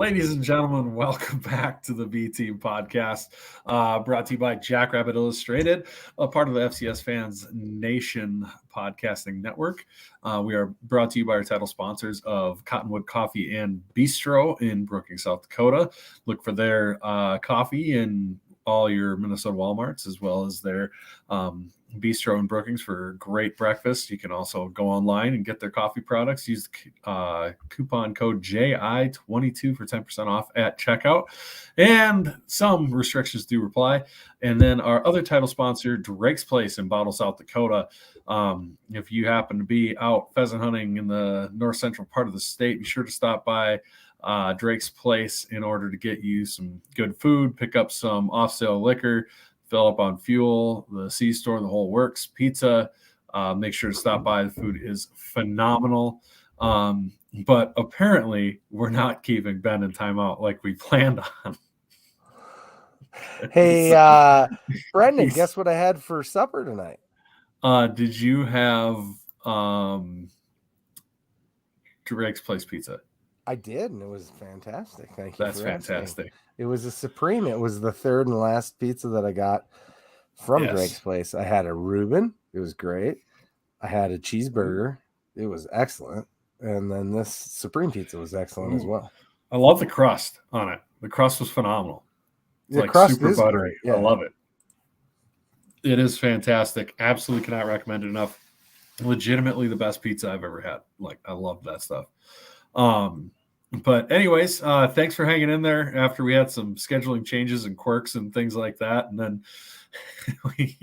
Ladies and gentlemen, welcome back to the B Team podcast, brought to you by Jackrabbit Illustrated, a part of the FCS Fans Nation podcasting network. We are brought to you by our title sponsors of Cottonwood Coffee and Bistro in Brookings, South Dakota. Look for their coffee in all your Minnesota Walmarts, as well as their Bistro in Brookings for great breakfast. You can also go online and get their coffee products. Use the coupon code JI22 for 10% off at checkout. And some restrictions do apply. And then our other title sponsor, Drake's Place in Bottle, South Dakota. If you happen to be out pheasant hunting in the north central part of the state, be sure to stop by Drake's Place in order to get you some good food, pick up some off-sale liquor, fill up on fuel, the C-store, the whole works, pizza. Make sure to stop by. The food is phenomenal. But apparently we're not keeping Ben in timeout like we planned on. Hey, Brendan, guess what I had for supper tonight? Did you have Drake's Place pizza? I did, and it was fantastic. Thank you. That's fantastic. Asking. It was a Supreme. It was the third and last pizza that I got from Drake's Place. I had a Reuben. It was great. I had a cheeseburger. It was excellent. And then this Supreme pizza was excellent as well. I love the crust on it. The crust was phenomenal. It's the like crust super is buttery. Yeah. I love it. It is fantastic. Absolutely cannot recommend it enough. Legitimately the best pizza I've ever had. Like, I love that stuff. But anyways, thanks for hanging in there after we had some scheduling changes and quirks and things like that. And then I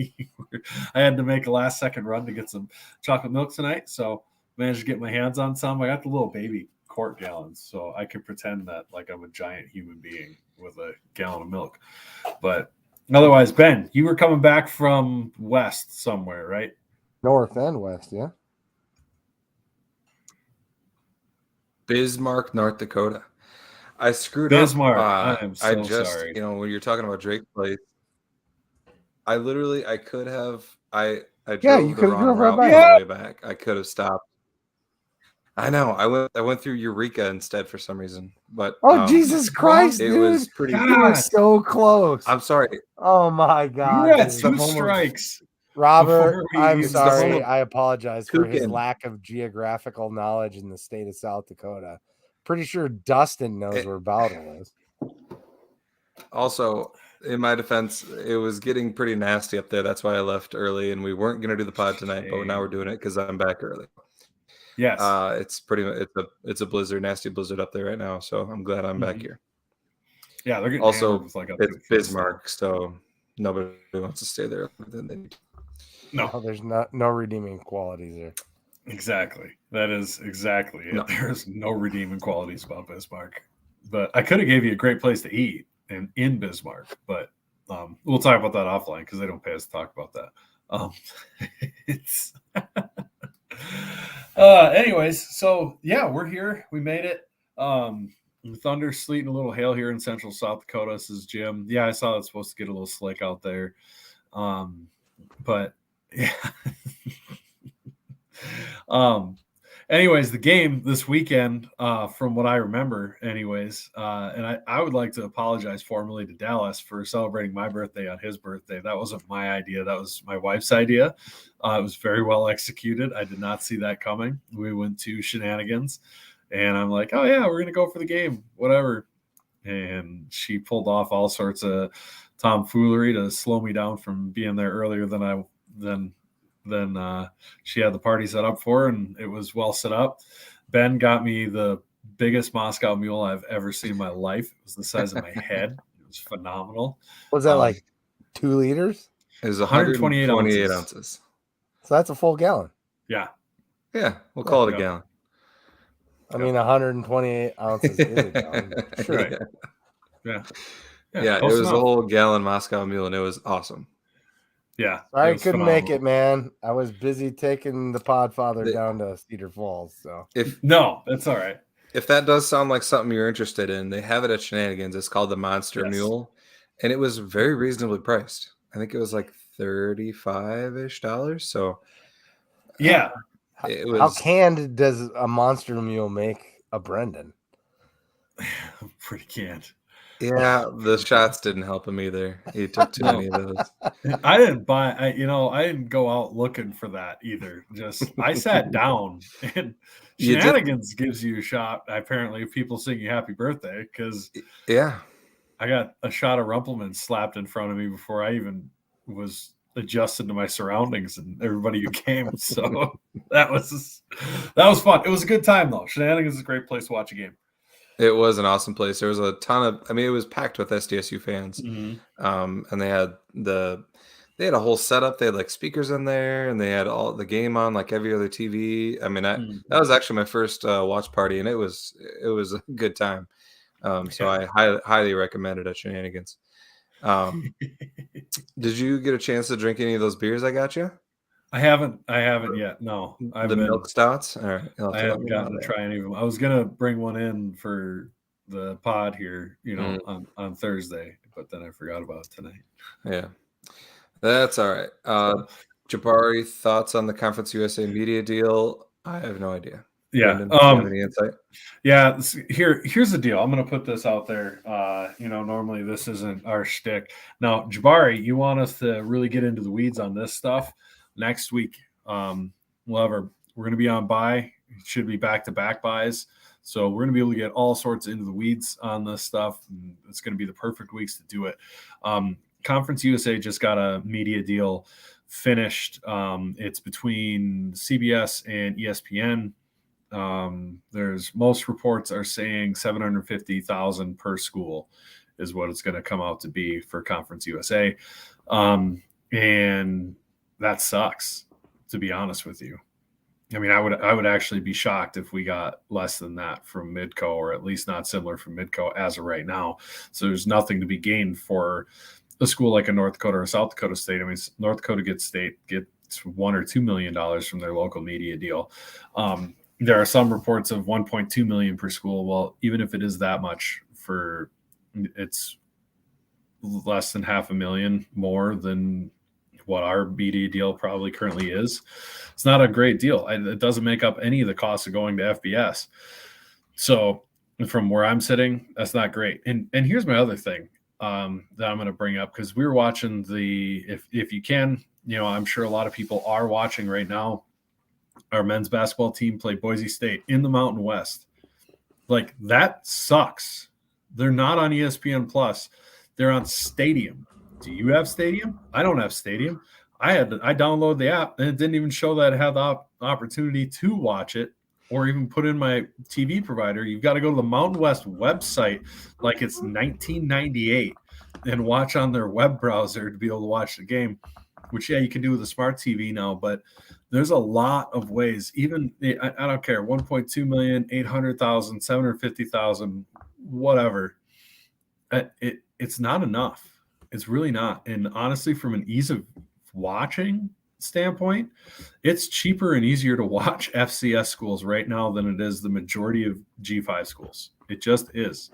had to make a last second run to get some chocolate milk tonight. So managed to get my hands on some. I got the little baby quart gallons, so I could pretend that like I'm a giant human being with a gallon of milk. But otherwise, Ben, you were coming back from west somewhere, right? North and west, yeah. Bismarck, North Dakota. I screwed Bismarck. up. I am so sorry. You know, when you're talking about Drake's Place, I could have. I drove the wrong route on the way back. I could have stopped. I know. I went through Eureka instead for some reason. But Jesus Christ, it dude. was pretty. You were so close. I'm sorry. Oh my God. You had 2 strikes. Robert, I'm sorry. I apologize for his lack of geographical knowledge in the state of South Dakota. Pretty sure Dustin knows where Bowdle is. Also, in my defense, it was getting pretty nasty up there. That's why I left early, and we weren't going to do the pod tonight, but now we're doing it because I'm back early. Yes. It's a blizzard, nasty blizzard up there right now, so I'm glad I'm back here. Yeah, they're getting also like it's Bismarck, so nobody wants to stay there than they need. No, there's no redeeming qualities there. Exactly. That is exactly it. No. There's no redeeming qualities about Bismarck. But I could have gave you a great place to eat in Bismarck, but we'll talk about that offline because they don't pay us to talk about that. It's anyways, so yeah, we're here. We made it. Thunder, sleet, and a little hail here in central South Dakota. This is Jim. Yeah, I saw it's supposed to get a little slick out there. But yeah. Anyways, the game this weekend, from what I remember, anyways, and I would like to apologize formally to Dallas for celebrating my birthday on his birthday. That wasn't my idea. That was my wife's idea. It was very well executed. I did not see that coming. We went to shenanigans, and I'm like, oh yeah, we're gonna go for the game, whatever. And she pulled off all sorts of tomfoolery to slow me down from being there earlier than she had the party set up for, and it was well set up. Ben got me the biggest Moscow mule I've ever seen in my life. It was the size of my head. It was phenomenal. Was that like 2 liters? It was 128 ounces. So that's a full gallon. Yeah. Yeah, we'll call it a gallon. I mean, 128 ounces is a gallon. Sure. Right. Yeah, it was a whole gallon Moscow mule, and it was awesome. Yeah. I couldn't make it, man. I was busy taking the Podfather down to Cedar Falls. So no, that's all right. If that does sound like something you're interested in, they have it at Shenanigans. It's called the Monster Mule, and it was very reasonably priced. I think it was like $35-ish. So yeah, it was. How canned does a Monster Mule make a Brendan? Pretty canned. Yeah, the shots didn't help him either. He took too many of those. I didn't I didn't go out looking for that either. Just I sat down, and Shenanigans gives you a shot. Apparently, people sing you happy birthday because I got a shot of Rumpelman slapped in front of me before I even was adjusted to my surroundings and everybody who came. So that was fun. It was a good time though. Shenanigans is a great place to watch a game. It was an awesome place. There was a ton of, I mean, it was packed with SDSU fans. Mm-hmm. And they had a whole setup. They had like speakers in there, and they had all the game on like every other TV. I mean, that was actually my first watch party, and it was a good time. So I highly recommend it at Shenanigans. Did you get a chance to drink any of those beers I got you? I haven't yet. No, milk stouts. All right, I haven't gotten to try any of them. I was gonna bring one in for the pod here, on Thursday, but then I forgot about it tonight. Yeah, that's all right. Jabari, thoughts on the Conference USA media deal? I have no idea. Yeah. Brendan, do you have any insight? Yeah. Here's the deal. I'm going to put this out there. Normally this isn't our shtick. Now, Jabari, you want us to really get into the weeds on this stuff next week. We're going to be on bye. It should be back-to-back buys. So we're going to be able to get all sorts into the weeds on this stuff. And it's going to be the perfect weeks to do it. Conference USA just got a media deal finished. It's between CBS and ESPN. There's most reports are saying $750,000 per school is what it's going to come out to be for Conference USA. And that sucks, to be honest with you. I mean, I would actually be shocked if we got less than that from Midco, or at least not similar from Midco as of right now. So there's nothing to be gained for a school like a North Dakota or South Dakota State. I mean, North Dakota gets $1 or $2 million from their local media deal. There are some reports of $1.2 million per school. Well, even if it is that much, it's less than $500,000 more than what our media deal probably currently is. It's not a great deal. It doesn't make up any of the costs of going to FBS. So from where I'm sitting, that's not great. And here's my other thing that I'm going to bring up, because we were watching if you can, I'm sure a lot of people are watching right now, our men's basketball team play Boise State in the Mountain West. Like, that sucks. They're not on ESPN Plus. They're on Stadium. Do you have Stadium? I don't have Stadium. I downloaded the app, and it didn't even show that I had the opportunity to watch it or even put in my TV provider. You've got to go to the Mountain West website like it's 1998 and watch on their web browser to be able to watch the game, which, you can do with a smart TV now, but there's a lot of ways. Even, I don't care, 1.2 million, 800,000, 750,000, whatever. It's not enough. It's really not. And honestly, from an ease of watching standpoint, it's cheaper and easier to watch FCS schools right now than it is the majority of G5 schools. It just is.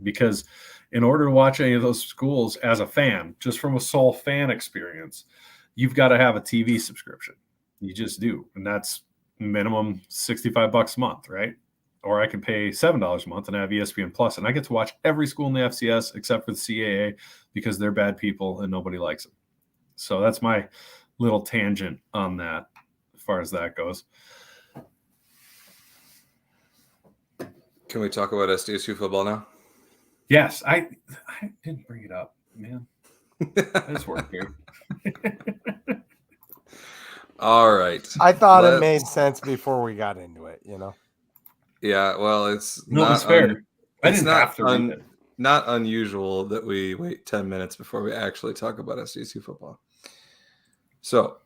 Because in order to watch any of those schools as a fan, just from a sole fan experience, you've got to have a TV subscription. You just do. And that's minimum $65 a month, right? Or I can pay $7 a month and have ESPN Plus, and I get to watch every school in the FCS except for the CAA because they're bad people and nobody likes them. So that's my little tangent on that as far as that goes. Can we talk about SDSU football now? Yes, I didn't bring it up, man. I just work here. All right. I thought it made sense before we got into it, Yeah, well, it's fair. I didn't have to read it. Not unusual that we wait 10 minutes before we actually talk about SDSU football. So,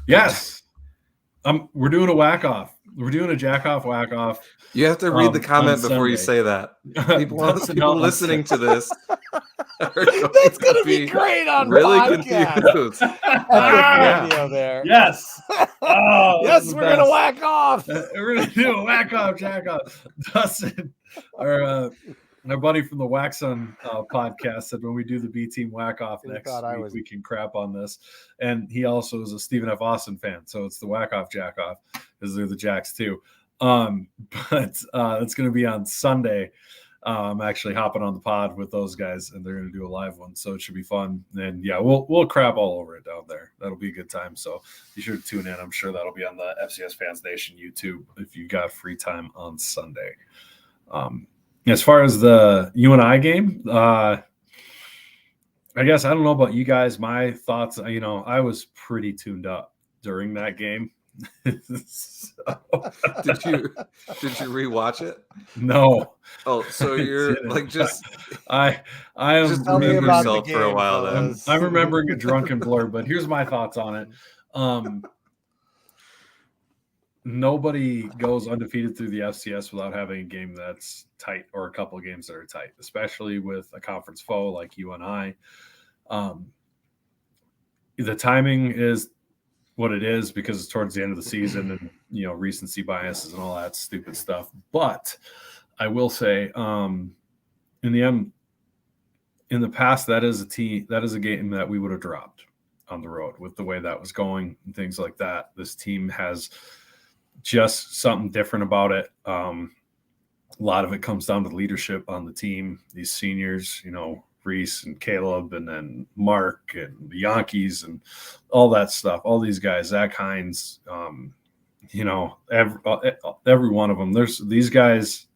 yes, we're doing a whack off. We're doing a jack off, whack off. You have to read the comment before you say that. People listening to this that's going to be great on really podcast. Confused. Video there. Yes. Oh, yes, we're going to whack off. We're going to do a whack off, jack off. Dustin, our buddy from the Wax On podcast, said when we do the B Team whack off next week, we can crap on this. And he also is a Stephen F. Austin fan, so it's the whack off, jack off, because they're the Jacks too. But it's going to be on Sunday. I'm actually hopping on the pod with those guys, and they're going to do a live one, so it should be fun. And yeah, we'll crap all over it down there. That'll be a good time. So be sure to tune in. I'm sure that'll be on the FCS Fans Nation YouTube if you got free time on Sunday. As far as the UNI game, I guess I don't know about you guys. My thoughts, I was pretty tuned up during that game. So. Did you rewatch it? No. Oh, so you're like I am just remember yourself for a while. Then I'm remembering a drunken blur, but here's my thoughts on it. Nobody goes undefeated through the FCS without having a game that's tight or a couple of games that are tight, especially with a conference foe like UNI. The timing is what it is because it's towards the end of the season and, recency biases and all that stupid stuff. But I will say, in the end, in the past, that is a game that we would have dropped on the road with the way that was going and things like that. This team has just something different about it. A lot of it comes down to leadership on the team. These seniors, Reese and Caleb, and then Mark and the Yankees and all that stuff. All these guys, Zach Hines, every one of them. These guys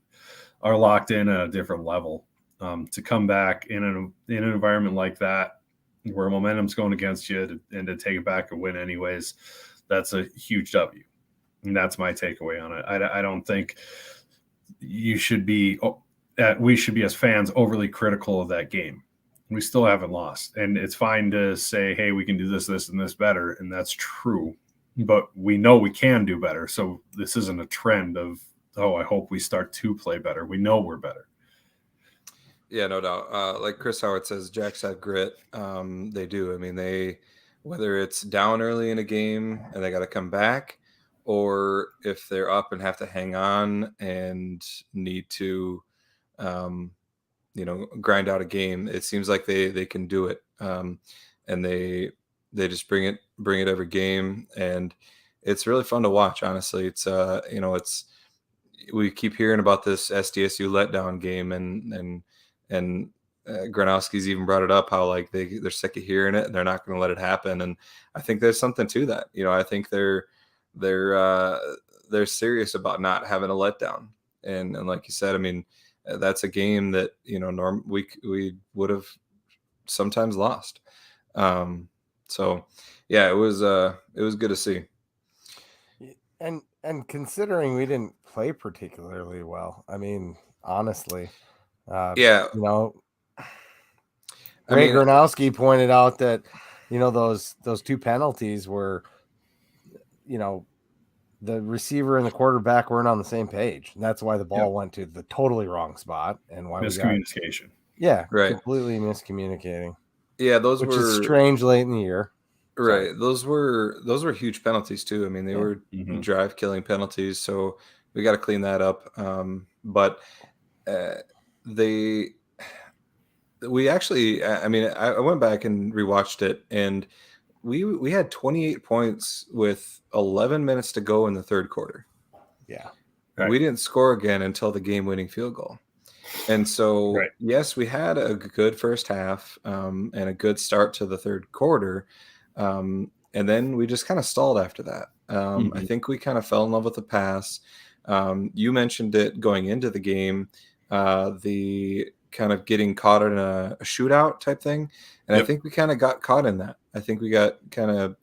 are locked in at a different level. To come back in an environment like that, where momentum's going against you, and to take it back and win anyways, that's a huge W. And that's my takeaway on it. I don't think we should be as fans overly critical of that game. We still haven't lost, and it's fine to say, hey, we can do this, and this better. And that's true, but we know we can do better. So this isn't a trend of, I hope we start to play better. We know we're better. Yeah, no doubt. Like Chris Howard says, Jacks have grit. They do. I mean, whether it's down early in a game and they got to come back, or if they're up and have to hang on and need to, grind out a game, it seems like they can do it. And they just bring it every game, and it's really fun to watch. Honestly, it's we keep hearing about this SDSU letdown game, and Gronowski's even brought it up how like they're sick of hearing it and they're not going to let it happen. And I think there's something to that. I think they're serious about not having a letdown. And like you said, I mean, that's a game that, we would have sometimes lost. So yeah, it was good to see. And considering we didn't play particularly well, I mean, honestly, Ray Gronowski pointed out that, those two penalties were, the receiver and the quarterback weren't on the same page. And that's why the ball went to the totally wrong spot, and why miscommunication. Right. Completely miscommunicating. Yeah, which is strange late in the year. Right. Those were huge penalties too. I mean, they were drive killing penalties. So we got to clean that up. But we actually, I mean, I went back and rewatched it, and we had 28 points with 11 minutes to go in the third quarter. Yeah. Right. We didn't score again until the game-winning field goal. And so, yes, we had a good first half and a good start to the third quarter. And then we just kind of stalled after that. I think we kind of fell in love with the pass. You mentioned it going into the game, the kind of getting caught in a shootout type thing. And I think we kind of got caught in that. I think we got kind of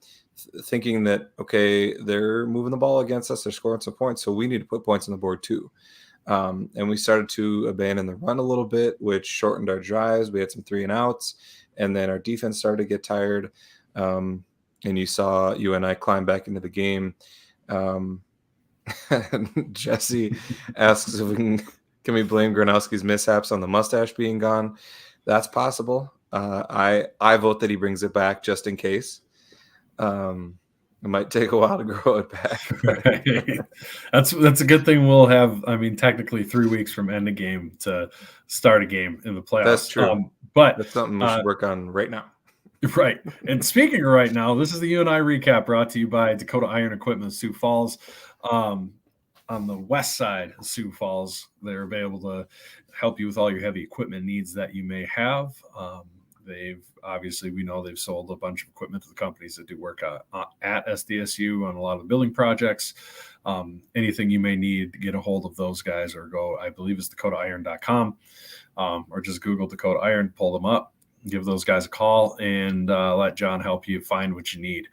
thinking that, okay, they're moving the ball against us, they're scoring some points, so we need to put points on the board too. And we started to abandon the run a little bit, which shortened our drives. We had some 3-and-outs, and then our defense started to get tired. And you saw UNI climb back into the game. Jesse asks if can we blame Gronowski's mishaps on the mustache being gone? That's possible. I vote that he brings it back just in case. It might take a while to grow it back. Right. That's a good thing. We'll have, I mean, technically 3 weeks from end of game to start a game in the playoffs. That's true. But that's something we should work on right now. Right. And speaking of right now, this is the UNI recap brought to you by Dakota Iron Equipment, Sioux Falls. on the west side of Sioux Falls. They're available to help you with all your heavy equipment needs that you may have. They've obviously, we know they've sold a bunch of equipment to the companies that do work at SDSU on a lot of the building projects. Anything you may need to get a hold of those guys, or go, I believe it's DakotaIron.com, or just Google Dakota Iron, pull them up, give those guys a call, and let John help you find what you need.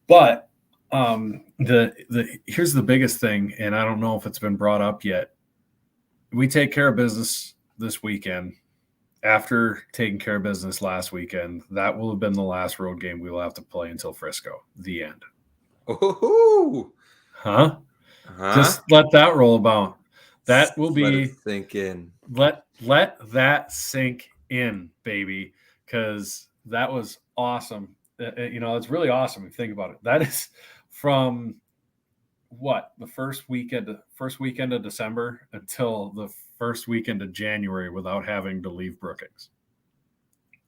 But here's the biggest thing, and I don't know if it's been brought up yet. We take care of business this weekend. After taking care of business last weekend, that will have been the last road game we will have to play until Frisco. The end. Ooh. Huh? Just let that roll about. That will be, let it sink in. Let that sink in, baby, because that was awesome. It's really awesome if you think about it. That is from the first weekend of December until the first weekend of January without having to leave Brookings.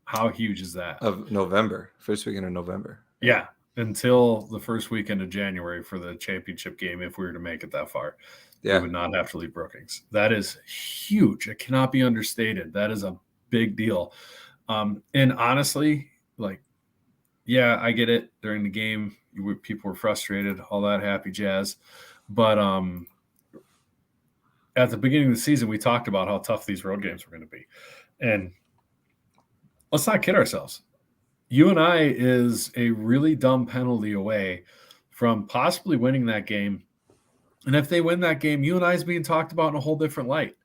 How huge is that? Of November, first weekend of November. Yeah, until the first weekend of January for the championship game, if we were to make it that far. Yeah, we would not have to leave Brookings. That is huge. It cannot be understated. That is a big deal. And honestly, yeah, I get it. During the game, people were frustrated, all that happy jazz. But at the beginning of the season, we talked about how tough these road games were going to be. And let's not kid ourselves. UNI is a really dumb penalty away from possibly winning that game. And if they win that game, UNI is being talked about in a whole different light.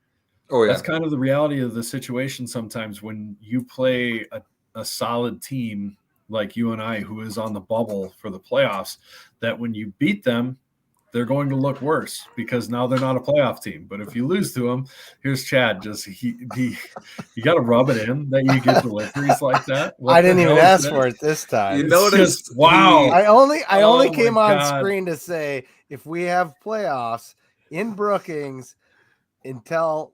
Oh, yeah. That's kind of the reality of the situation sometimes when you play a solid team like UNI, who is on the bubble for the playoffs, that when you beat them, they're going to look worse because now they're not a playoff team. But if you lose to them, here's Chad. Just you got to rub it in that you get deliveries like that. I didn't even ask for it this time. You noticed? Wow. I only came on screen to say if we have playoffs in Brookings until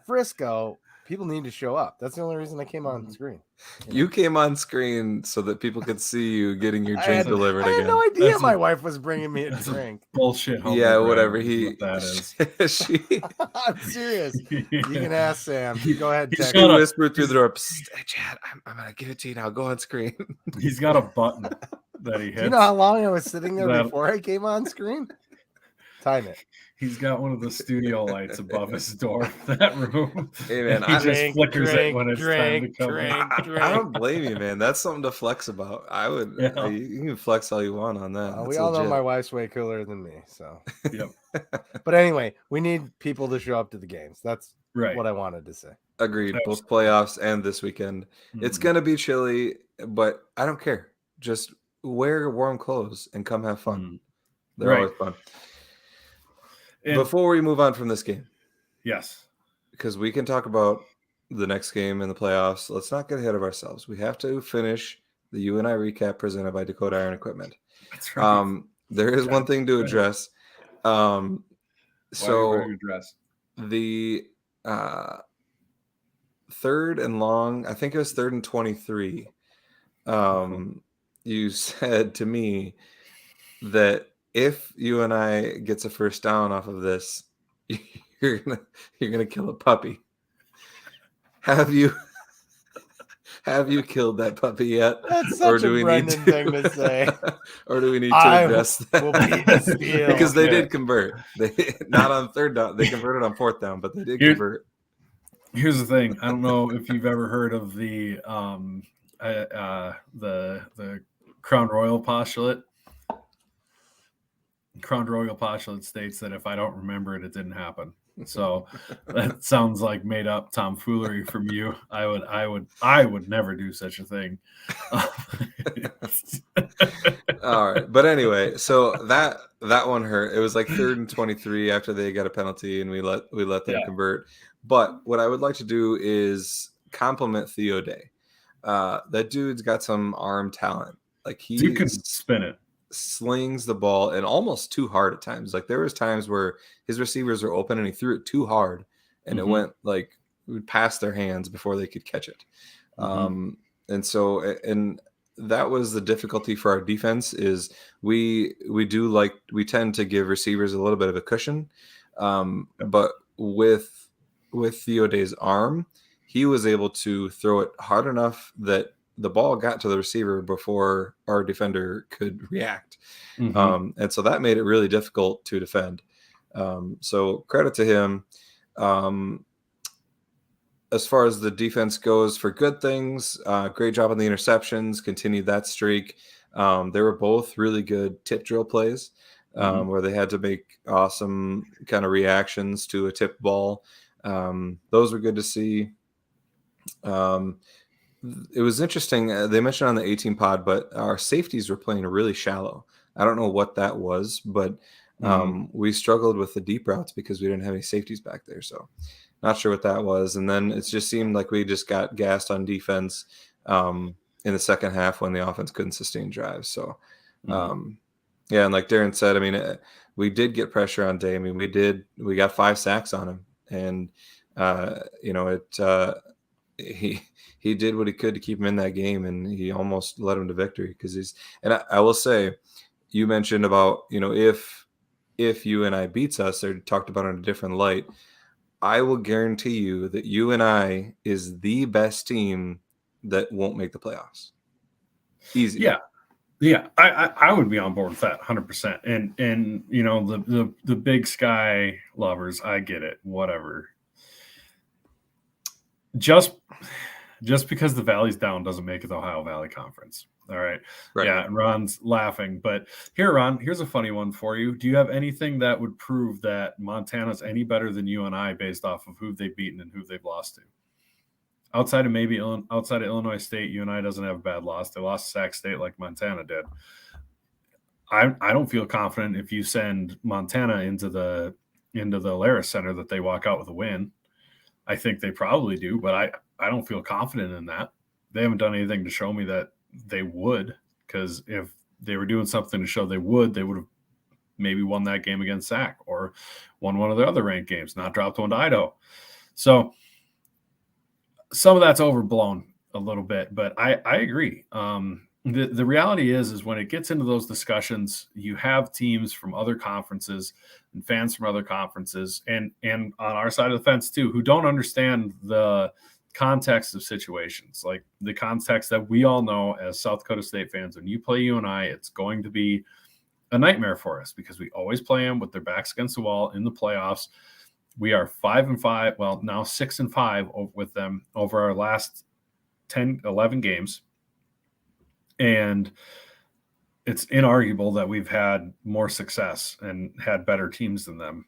Frisco, people need to show up. That's the only reason I came on screen. You came on screen so that people could see you getting your drink delivered again. I had no idea my wife was bringing me a drink. Bullshit. Yeah, whatever. That is. I'm serious. You can ask Sam. Go ahead. He whispered through the door, "Hey, Chad, I'm going to give it to you now. Go on screen." He's got a button that he hits. Do you know how long I was sitting there before I came on screen? Time it. He's got one of the studio lights above his door for that room. Hey, man, he just flickers it when it's time to come in. I don't blame you, man. That's something to flex about. I would. Yeah. You can flex all you want on that. We all know my wife's way cooler than me. So, yep. But anyway, we need people to show up to the games. That's what I wanted to say. Agreed. Both playoffs and this weekend. Mm-hmm. It's going to be chilly, but I don't care. Just wear warm clothes and come have fun. Mm-hmm. They're always fun. And before we move on from this game, yes, because we can talk about the next game in the playoffs. Let's not get ahead of ourselves. We have to finish the UNI recap presented by Dakota Iron Equipment. That's right. There is one thing to address. So the third and long, I think it was 3rd and 23. You said to me that if UNI gets a first down off of this, you're gonna kill a puppy. Have you killed that puppy yet? That's such a Brendan thing to say. Or do we need to address that? Because they did convert. They not on third down. They converted on 4th down, but they did convert. Here's the thing. I don't know if you've ever heard of the Crown Royal postulate. Crown Royal postulate states that if I don't remember it, it didn't happen. So that sounds like made up tomfoolery from you. I would never do such a thing. All right, but anyway, so that one hurt. It was like 3rd and 23 after they got a penalty, and we let them convert. But what I would like to do is compliment Theo Day. That dude's got some arm talent. Like you can spin it. Slings the ball and almost too hard at times. Like there was times where his receivers were open and he threw it too hard and it went past their hands before they could catch it. And so, and that was the difficulty for our defense is we tend to give receivers a little bit of a cushion. But with Theoday's arm, he was able to throw it hard enough that the ball got to the receiver before our defender could react. And so that made it really difficult to defend. So credit to him. As far as the defense goes for good things, great job on the interceptions, continued that streak. They were both really good tip drill plays where they had to make awesome kind of reactions to a tip ball. Those were good to see. It was interesting. They mentioned on the 18 pod, but our safeties were playing really shallow. I don't know what that was, but we struggled with the deep routes because we didn't have any safeties back there. So not sure what that was. And then it just seemed like we just got gassed on defense in the second half when the offense couldn't sustain drives. So, yeah, and like Darren said, I mean, we did get pressure on Day. I mean, we got 5 sacks on him. And, he did what he could to keep him in that game, and he almost led him to victory because I will say, you mentioned about, if UNI beats us, they're talked about in a different light. I will guarantee you that UNI is the best team that won't make the playoffs. Easy. Yeah. I would be on board with that 100%. And the Big Sky lovers, I get it. Whatever. Just because the Valley's down doesn't make it the Ohio Valley Conference. All right. Yeah, and Ron's laughing. But here, Ron, here's a funny one for you. Do you have anything that would prove that Montana's any better than UNI based off of who they've beaten and who they've lost to? Outside of Illinois State, UNI doesn't have a bad loss. They lost to Sac State like Montana did. I don't feel confident if you send Montana into the Alaris Center that they walk out with a win. I think they probably do, but I don't feel confident in that. They haven't done anything to show me that they would, because if they were doing something to show they would have maybe won that game against Sac or won one of their other ranked games, not dropped one to Idaho. So some of that's overblown a little bit, but I agree. The reality is when it gets into those discussions, you have teams from other conferences and fans from other conferences and on our side of the fence too, who don't understand the context of situations, like the context that we all know as South Dakota State fans. When you play UNI, it's going to be a nightmare for us because we always play them with their backs against the wall in the playoffs. We are 5-5, well, now 6-5 with them over our last 11 games. And it's inarguable that we've had more success and had better teams than them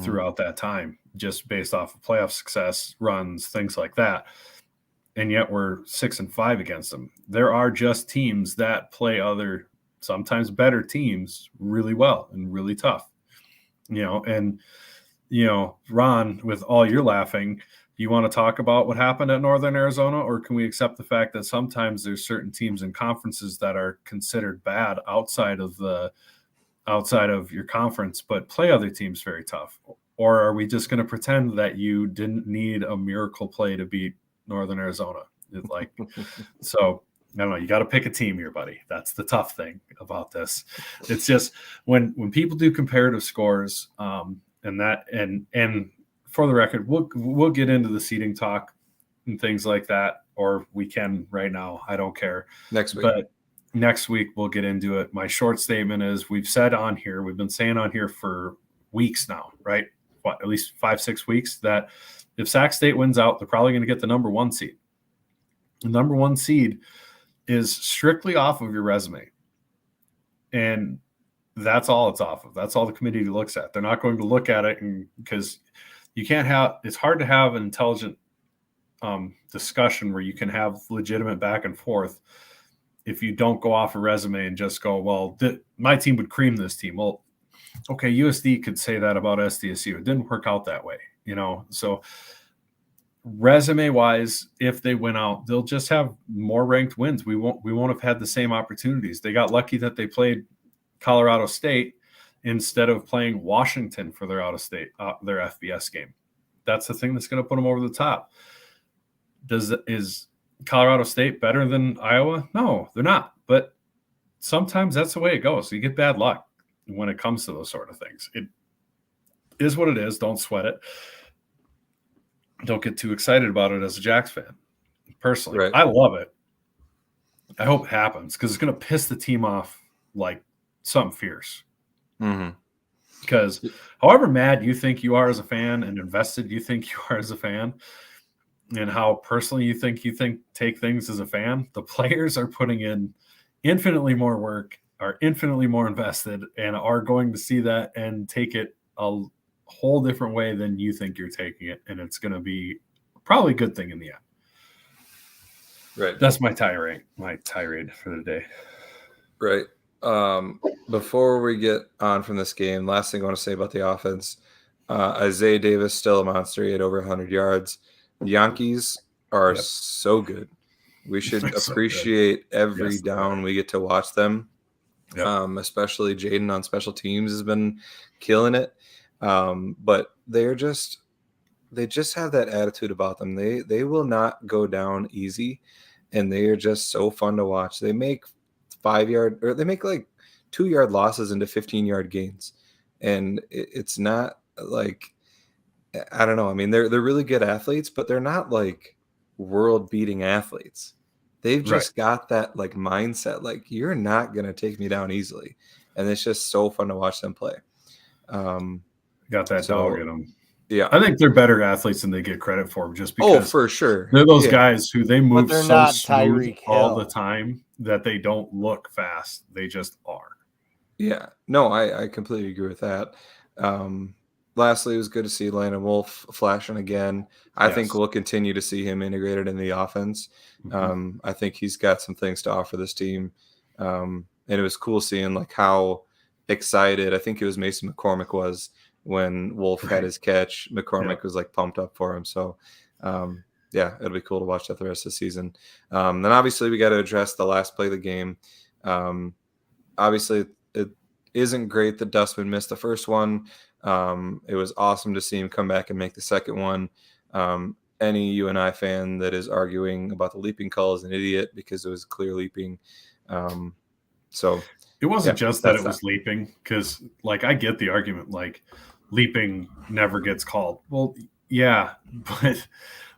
throughout that time, just based off of playoff success, runs, things like that. And yet we're 6-5 against them. There are just teams that play other, sometimes better teams really well and really tough, and, Ron, with all your laughing, you want to talk about what happened at Northern Arizona, or can we accept the fact that sometimes there's certain teams and conferences that are considered bad outside of your conference, but play other teams very tough? Or are we just going to pretend that you didn't need a miracle play to beat Northern Arizona? So I don't know. You got to pick a team here, buddy. That's the tough thing about this. It's just when people do comparative scores, and for the record, we'll get into the seating talk and things like that, or we can right now. I don't care. Next week. But next week we'll get into it. My short statement is we've been saying on here for weeks now, right? At least 5-6 weeks, that if Sac State wins out, they're probably going to get the number 1 seed. The number 1 seed is strictly off of your resume. And that's all it's off of. That's all the committee looks at. They're not going to look at it because it's hard to have an intelligent discussion where you can have legitimate back and forth if you don't go off a resume and just go, well, my team would cream this team. Well, okay, USD could say that about SDSU. It didn't work out that way, So resume wise, if they win out, they'll just have more ranked wins. We won't have had the same opportunities. They got lucky that they played Colorado State instead of playing Washington for their their FBS game. That's the thing that's going to put them over the top. Is Colorado State better than Iowa? No, they're not. But sometimes that's the way it goes. You get bad luck when it comes to those sort of things. It is what it is. Don't sweat it. Don't get too excited about it as a Jacks fan. Personally, Right. I love it. I hope it happens because it's going to piss the team off like something fierce. Mm-hmm. Because however mad you think you are as a fan and invested you think you are as a fan, and how personally you think take things as a fan, the players are putting in infinitely more work, are infinitely more invested, and are going to see that and take it a whole different way than you think you're taking it. And it's going to be probably a good thing in the end. Right. That's my tirade for the day. Right. Before we get on from this game, last thing I want to say about the offense, Isaiah Davis still a monster. He had over 100 yards. The Yankees are so good. We should appreciate every down we get to watch them. Yep. Especially Jaden on special teams has been killing it. But they just have that attitude about them. They will not go down easy, and they are just so fun to watch. They make 5-yard, or they make like 2-yard losses into 15-yard gains, and it's not like, I don't know. I mean, they're really good athletes, but they're not like world-beating athletes. They've just got that like mindset, like you're not gonna take me down easily, and it's just so fun to watch them play. Got that dog in them. Yeah, I think they're better athletes than they get credit for, just because. For sure, they're those guys who they move so smooth all the Hill. time that they don't look fast. They just are. Yeah, no, I completely agree with that. Lastly, it was good to see Landon Wolf flashing again. I think we'll continue to see him integrated in the offense. Mm-hmm. I think he's got some things to offer this team. And it was cool seeing like how excited, I think it was Mason McCormick was when Wolf had his catch. McCormick was like pumped up for him. So, it'll be cool to watch that the rest of the season. Then obviously we got to address the last play of the game. Obviously it isn't great that Dustman missed the first one. It was awesome to see him come back and make the second one. Any UNI fan that is arguing about the leaping call is an idiot because it was clear leaping. So it wasn't just that it was leaping, because like I get the argument, like leaping never gets called. Well, yeah, but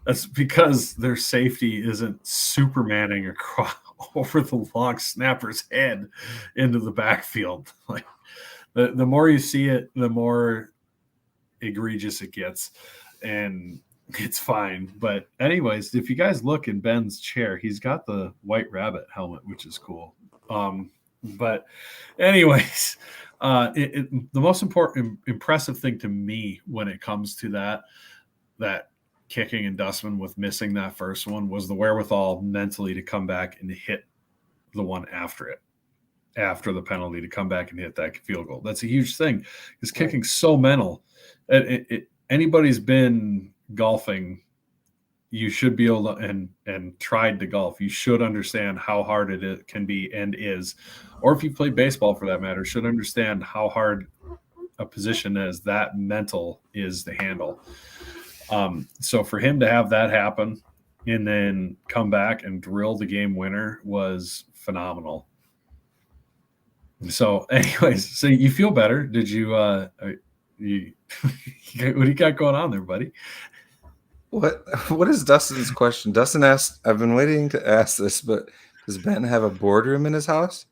that's because their safety isn't supermaning across over the long snapper's head into the backfield. Like the more you see it, the more egregious it gets, and it's fine. But anyways, if you guys look in Ben's chair, he's got the White Rabbit helmet, which is cool. But anyways, the most impressive thing to me when it comes to that kicking and Dustman with missing that first one was the wherewithal mentally to come back and hit the one after the penalty, to come back and hit that field goal. That's a huge thing, because kicking's so mental. Anybody's been golfing, you should be able to, and tried to golf, you should understand how hard it can be and is. Or if you play baseball for that matter, should understand how hard a position as that mental is to handle. So for him to have that happen and then come back and drill the game winner was phenomenal. So anyways, so you feel better. Did you, what do you got going on there, buddy? What is Dustin's question? Dustin asked, I've been waiting to ask this, but does Ben have a boardroom in his house?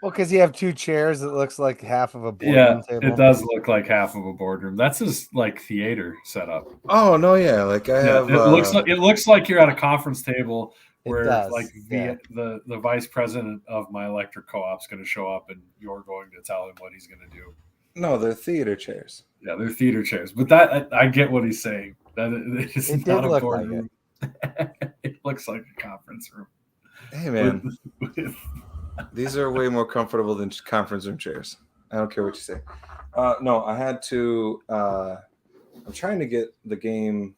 Well, because you have two chairs that looks like half of a boardroom table. It does look like half of a boardroom. That's his like theater setup. Oh no, yeah, like I have. It looks like you're at a conference table where the vice president of my electric co-op is going to show up and you're going to tell him what he's going to do. No, they're theater chairs. Yeah, they're theater chairs. But that I get what he's saying. That it's it not did a look boardroom. Like it. It looks like a conference room. Hey man. These are way more comfortable than conference room chairs. I don't care what you say. No, I had to. I'm trying to get the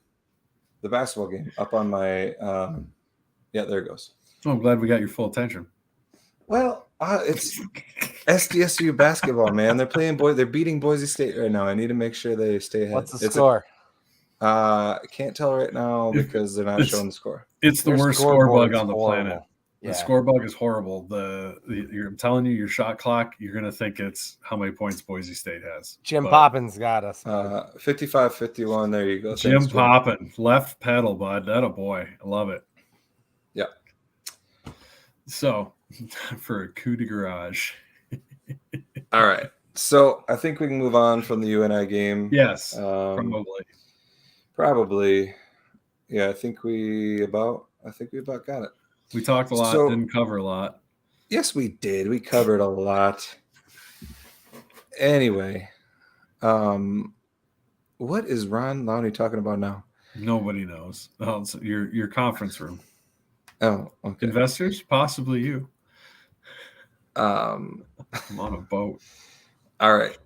basketball game, up on my. Yeah, there it goes. Oh, I'm glad we got your full attention. Well, it's SDSU basketball, man. They're playing They're beating Boise State right now. I need to make sure they stay ahead. What's the score? I can't tell right now because they're not showing the score. It's the Their worst score bug scoreboard's on the horrible. planet. Yeah. The score bug is horrible. I'm telling you, your shot clock, you're going to think it's how many points Boise State has. Jim Poppins got us. 55-51. There you go. Jim Poppin, left pedal, bud. That a boy. I love it. Yeah. So, for a coup de garage. All right. So I think we can move on from the UNI game. Yes, probably. Yeah, I think we about got it. We talked a lot, didn't cover a lot. Yes, we did. We covered a lot. Anyway, what is Ron Lowney talking about now? Nobody knows. Oh, it's your conference room. Oh, okay. Investors, possibly you. I'm on a boat. All right,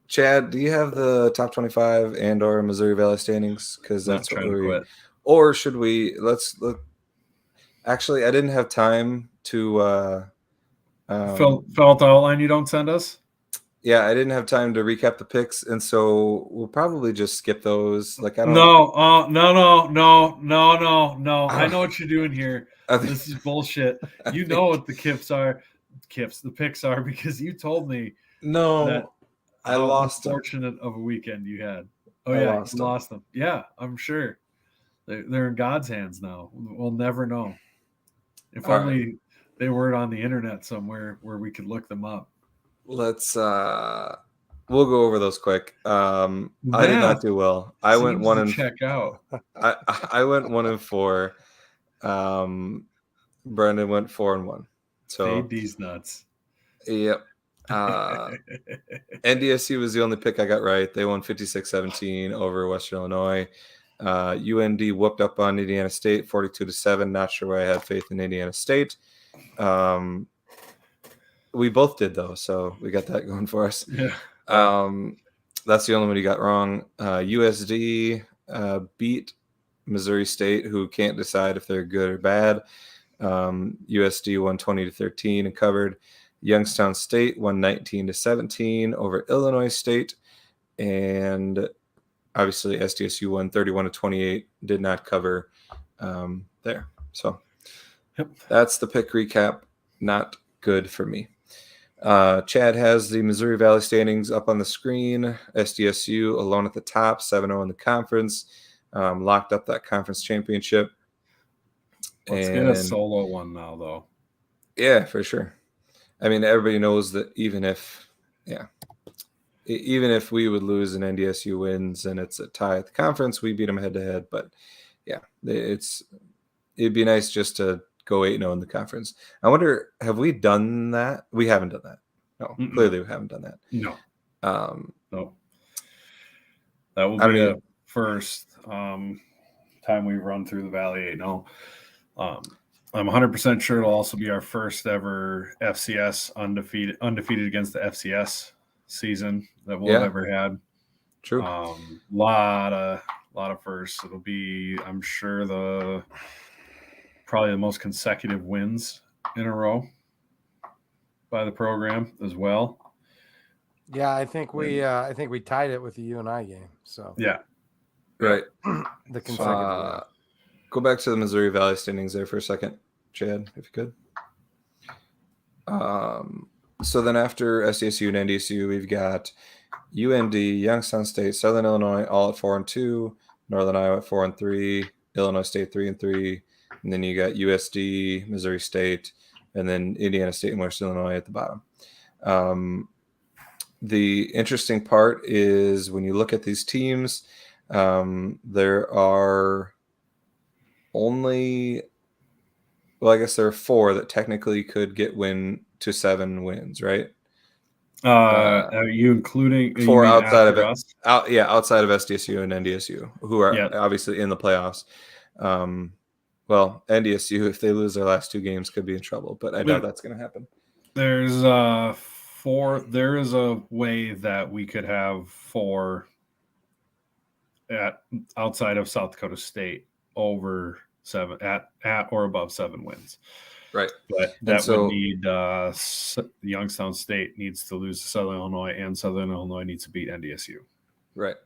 Chad, do you have the top 25 and/or Missouri Valley standings? Because that's what we. Quit. Or should we? Let's look. Actually, I didn't have time to. Fill out the outline you don't send us. Yeah, I didn't have time to recap the picks, and so we'll probably just skip those. Like I don't. No. I know what you're doing here. This is bullshit. You know what the picks are because you told me. No, that I lost. Unfortunate of a weekend you had. Oh yeah, you lost them. Yeah, I'm sure. They're in God's hands now. We'll never know. If only they weren't on the internet somewhere where we could look them up. Let's we'll go over those quick. I did not do well. I went 1 and check out. I went 1 and 4. Brendan went 4 and 1. So fade these nuts. Yep. NDSU was the only pick I got right. They won 56-17 over Western Illinois. UND whooped up on Indiana State 42-7. Not sure why I had faith in Indiana State. We both did though, so we got that going for us. Yeah. That's the only one you got wrong. USD beat Missouri State, who can't decide if they're good or bad. USD won 20-13 and covered. Youngstown State won 19-17 over Illinois State, and obviously SDSU won 31-28. Did not cover there. So that's the pick recap. Not good for me. Chad has the Missouri Valley standings up on the screen. SDSU alone at the top, 7-0 in the conference. Locked up that conference championship. Let's get a solo one now, though. Yeah, for sure. I mean, everybody knows that even if we would lose and NDSU wins and it's a tie at the conference, we beat them head to head. But yeah, it'd be nice just to go 8-0 in the conference. I wonder, have we done that? We haven't done that. No, clearly we haven't done that. No. No. That will be the first time we run through the Valley 8-0. I'm 100% sure it'll also be our first ever FCS undefeated against the FCS season that we'll have ever had. True. Lot of firsts. It'll be, I'm sure, probably the most consecutive wins in a row by the program as well. Yeah, I think we tied it with the UNI game. So yeah, right. The consecutive. Go back to the Missouri Valley standings there for a second, Chad, if you could. So then after SDSU and NDSU, we've got UND, Youngstown State, Southern Illinois, all at 4-2, Northern Iowa at 4-3, Illinois State 3-3, and then you got USD, Missouri State, and then Indiana State and Western Illinois at the bottom. The interesting part is when you look at these teams, there are only, well, I guess there are 4 that technically could get to 7 wins, right? Are you including 4 outside of it? Outside of SDSU and NDSU, who are obviously in the playoffs. Well, NDSU, if they lose their last 2 games, could be in trouble, but I doubt that's going to happen. There's there is a way that we could have 4 outside of South Dakota State over 7 at or above 7 wins. Right. But that would need Youngstown State needs to lose to Southern Illinois, and Southern Illinois needs to beat NDSU. Right.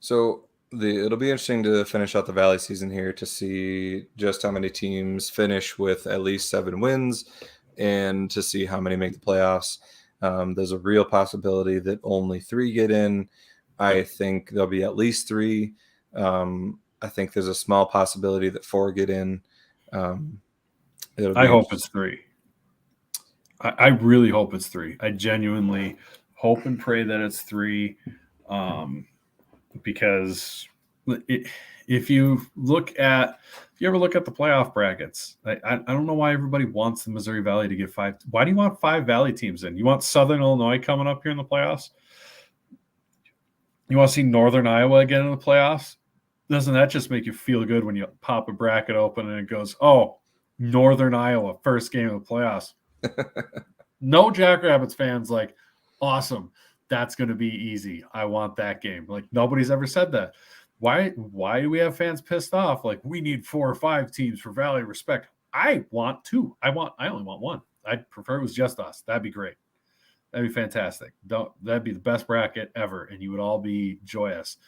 So It'll be interesting to finish out the Valley season here to see just how many teams finish with at least 7 wins and to see how many make the playoffs. There's a real possibility that only 3 get in. I think there'll be at least 3. I think there's a small possibility that 4 get in. I hope it's 3. I really hope it's 3. I genuinely hope and pray that it's 3, because if you ever look at the playoff brackets, I don't know why everybody wants the Missouri Valley to get 5. Why do you want 5 Valley teams in? You want Southern Illinois coming up here in the playoffs? You want to see Northern Iowa again in the playoffs? Doesn't that just make you feel good when you pop a bracket open and it goes, oh, Northern Iowa, first game of the playoffs? No Jackrabbits fans like, awesome, that's going to be easy. I want that game. Like, nobody's ever said that. Why do we have fans pissed off? Like, we need 4 or 5 teams for Valley respect. I want 2. I only want 1. I'd prefer it was just us. That'd be great. That'd be fantastic. That'd be the best bracket ever, and you would all be joyous.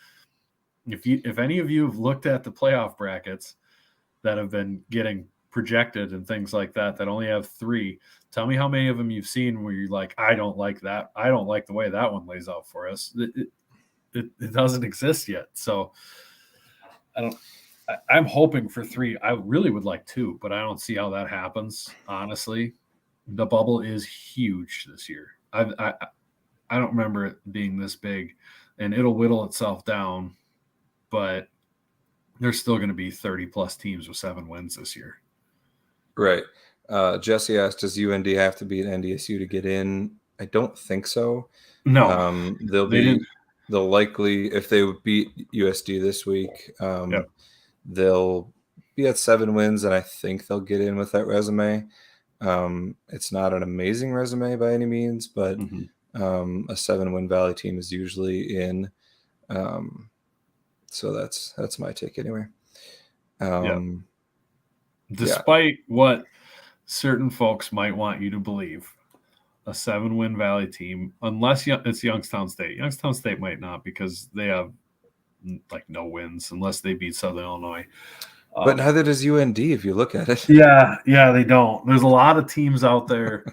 If any of you have looked at the playoff brackets that have been getting projected and things like that only have 3, tell me how many of them you've seen where you're like, I don't like that. I don't like the way that one lays out for us. It doesn't exist yet. So I'm hoping for 3. I really would like 2, but I don't see how that happens. Honestly, the bubble is huge this year. I don't remember it being this big, and it'll whittle itself down, but there's still going to be 30 plus teams with 7 wins this year. Right. Jesse asked, does UND have to beat NDSU to get in? I don't think so. No. They'll likely, if they beat USD this week, they'll be at 7 wins, and I think they'll get in with that resume. It's not an amazing resume by any means, but a 7-win Valley team is usually in. So that's my take anyway. Despite what certain folks might want you to believe, a 7-win Valley team, unless it's Youngstown State. Youngstown State might not, because they have like no wins unless they beat Southern Illinois. But neither does UND if you look at it. Yeah, they don't. There's a lot of teams out there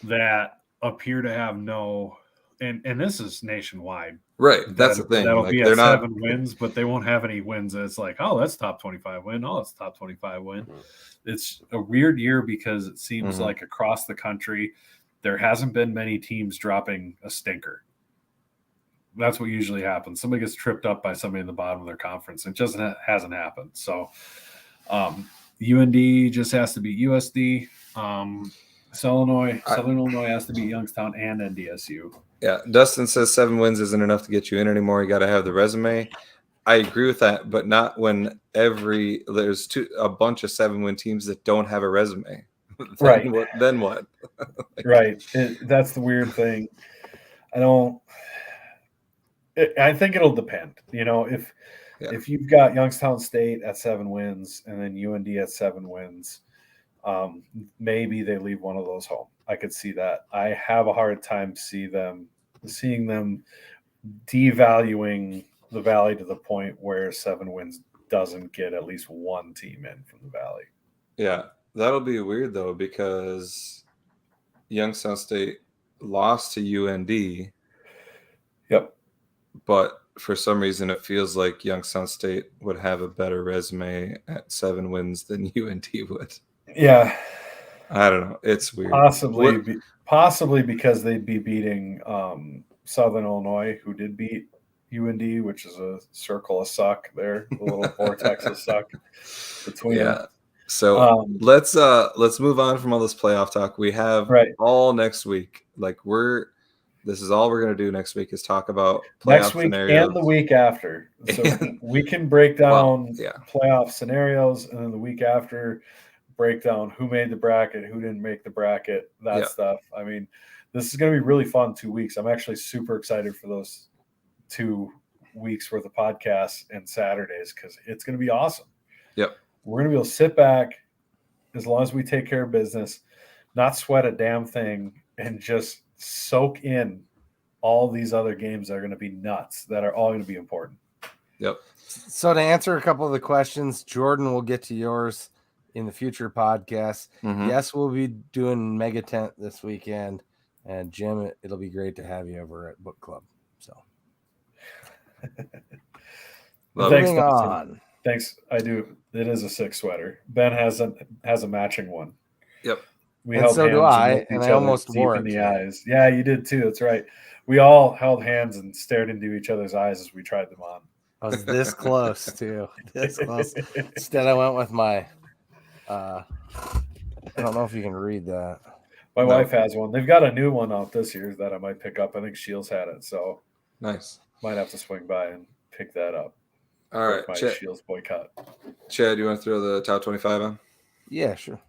that appear to have no, and this is nationwide. Right, that's the thing. That'll be at 7 wins, but they won't have any wins. It's like, oh, that's top 25 win. Oh, it's top 25 win. It's a weird year because it seems like across the country, there hasn't been many teams dropping a stinker. That's what usually happens. Somebody gets tripped up by somebody in the bottom of their conference. It just hasn't happened. So UND just has to beat USD. Southern Illinois has to beat Youngstown and NDSU. Yeah, Dustin says 7 wins isn't enough to get you in anymore. You got to have the resume. I agree with that, but not when there's a bunch of 7-win teams that don't have a resume. Then what? Right. That's the weird thing. I think it'll depend. If you've got Youngstown State at 7 wins and then UND at 7 wins, maybe they leave one of those home. I could see that. I have a hard time seeing them devaluing the Valley to the point where 7 wins doesn't get at least one team in from the Valley. Yeah, that'll be weird though, because Youngstown State lost to UND. Yep. But for some reason, it feels like Youngstown State would have a better resume at 7 wins than UND would. Yeah. I don't know. It's weird. Possibly because they'd be beating Southern Illinois, who did beat UND, which is a circle of suck there, a little vortex of suck between them. So let's move on from all this playoff talk. We have all next week. This is all we're going to do next week is talk about playoff next week scenarios. And the week after. So we can break down playoff scenarios, and then the week after break down who made the bracket, who didn't make the bracket, stuff. I mean, this is going to be really fun 2 weeks. I'm actually super excited for those 2 weeks worth of podcasts and Saturdays because it's going to be awesome. Yep. We're going to be able to sit back as long as we take care of business, not sweat a damn thing, and just soak in all these other games that are going to be nuts, that are all going to be important. Yep. So to answer a couple of the questions, Jordan will get to yours in the future podcasts. Mhm. Yes, we'll be doing Mega Tent this weekend. And Jim, it'll be great to have you over at Book Club. So Thanks, moving on. Thanks. I do. It is a sick sweater. Ben has a matching one. Yep. We And held so hands do I, looked and each I other almost deep wore in it the too. eyes. Yeah, you did too. That's right. We all held hands and stared into each other's eyes as we tried them on. I was this close too. This close. Instead, I went with my. I don't know if you can read that. My wife has one. They've got a new one out this year that I might pick up. I think Shields had it, so nice. Might have to swing by and pick that up. All right, my Shields boycott. Chad, you want to throw the top 25 on? Yeah, sure.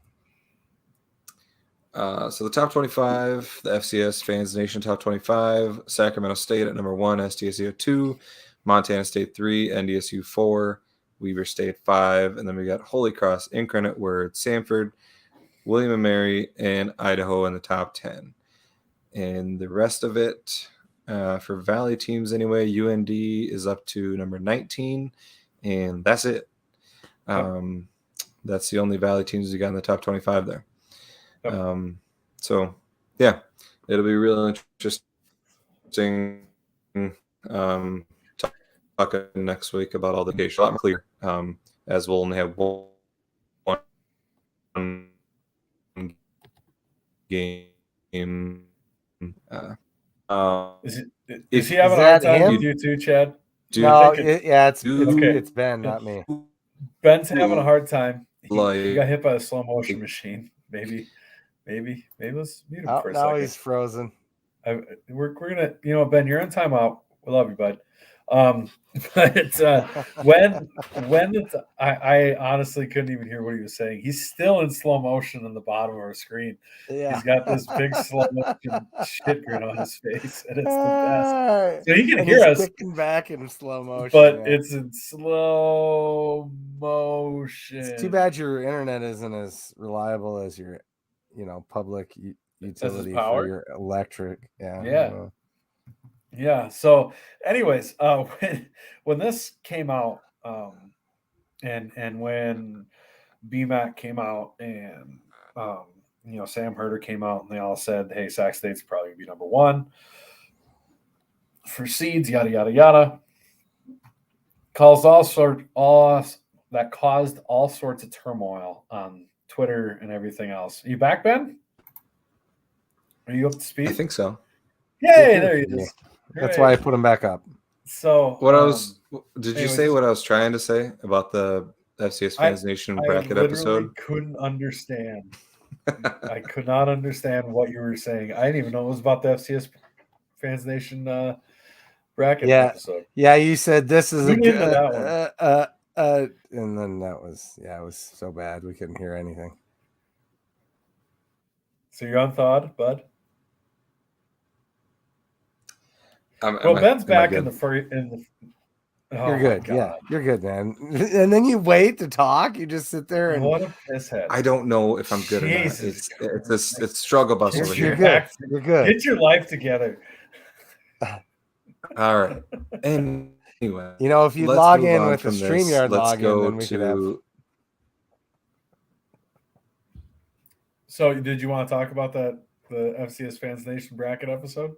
So the top 25, the FCS Fans Nation top 25, Sacramento State at number 1, SDSU 2, Montana State 3, NDSU 4, Weber State 5, and then we got Holy Cross, Incarnate Word, Samford, William & Mary, and Idaho in the top 10. And the rest of it, for Valley teams anyway, UND is up to number 19, and that's it. That's the only Valley teams we got in the top 25 there. Yep. So yeah, it'll be really interesting talking next week about all the cases. A lot more clear, as we'll only have one game. Is he having a hard time with you too, Chad? No, it's Ben, not me. Ben's having a hard time. He got hit by a slow motion machine. Maybe let's mute him for a second. Now he's frozen. We're gonna, Ben, you're on timeout. We love you, bud. But I honestly couldn't even hear what he was saying. He's still in slow motion on the bottom of our screen. Yeah. He's got this big slow motion shit grin on his face, and it's the best. So he can hear us kicking back in slow motion, but it's in slow motion. It's too bad your internet isn't as reliable as your, public utility for your electric. Yeah. Yeah. So, anyways, when this came out, and when BMAC came out, and Sam Herder came out, and they all said, "Hey, Sac State's probably gonna be number 1 for seeds." Yada yada yada. Caused all sorts of turmoil on Twitter and everything else. Are you back, Ben? Are you up to speed? I think so. Yay, there he is. That's why I put him back up. So did you say what I was trying to say about the FCS Fans Nation bracket episode? I couldn't understand. I could not understand what you were saying. I didn't even know it was about the FCS Fans Nation bracket episode. Yeah, you said this is and then that was it was so bad we couldn't hear anything. So you're unthawed, bud? Ben's back in the first. You're good. Yeah, you're good, man. And then you wait to talk. You just sit there and what a pisshead. I don't know if I'm good or not. It's struggle bus over here. You're good. Get your life together. All right. Anyway, if you log in with the StreamYard login, then we could have. So, did you want to talk about the FCS Fans Nation bracket episode?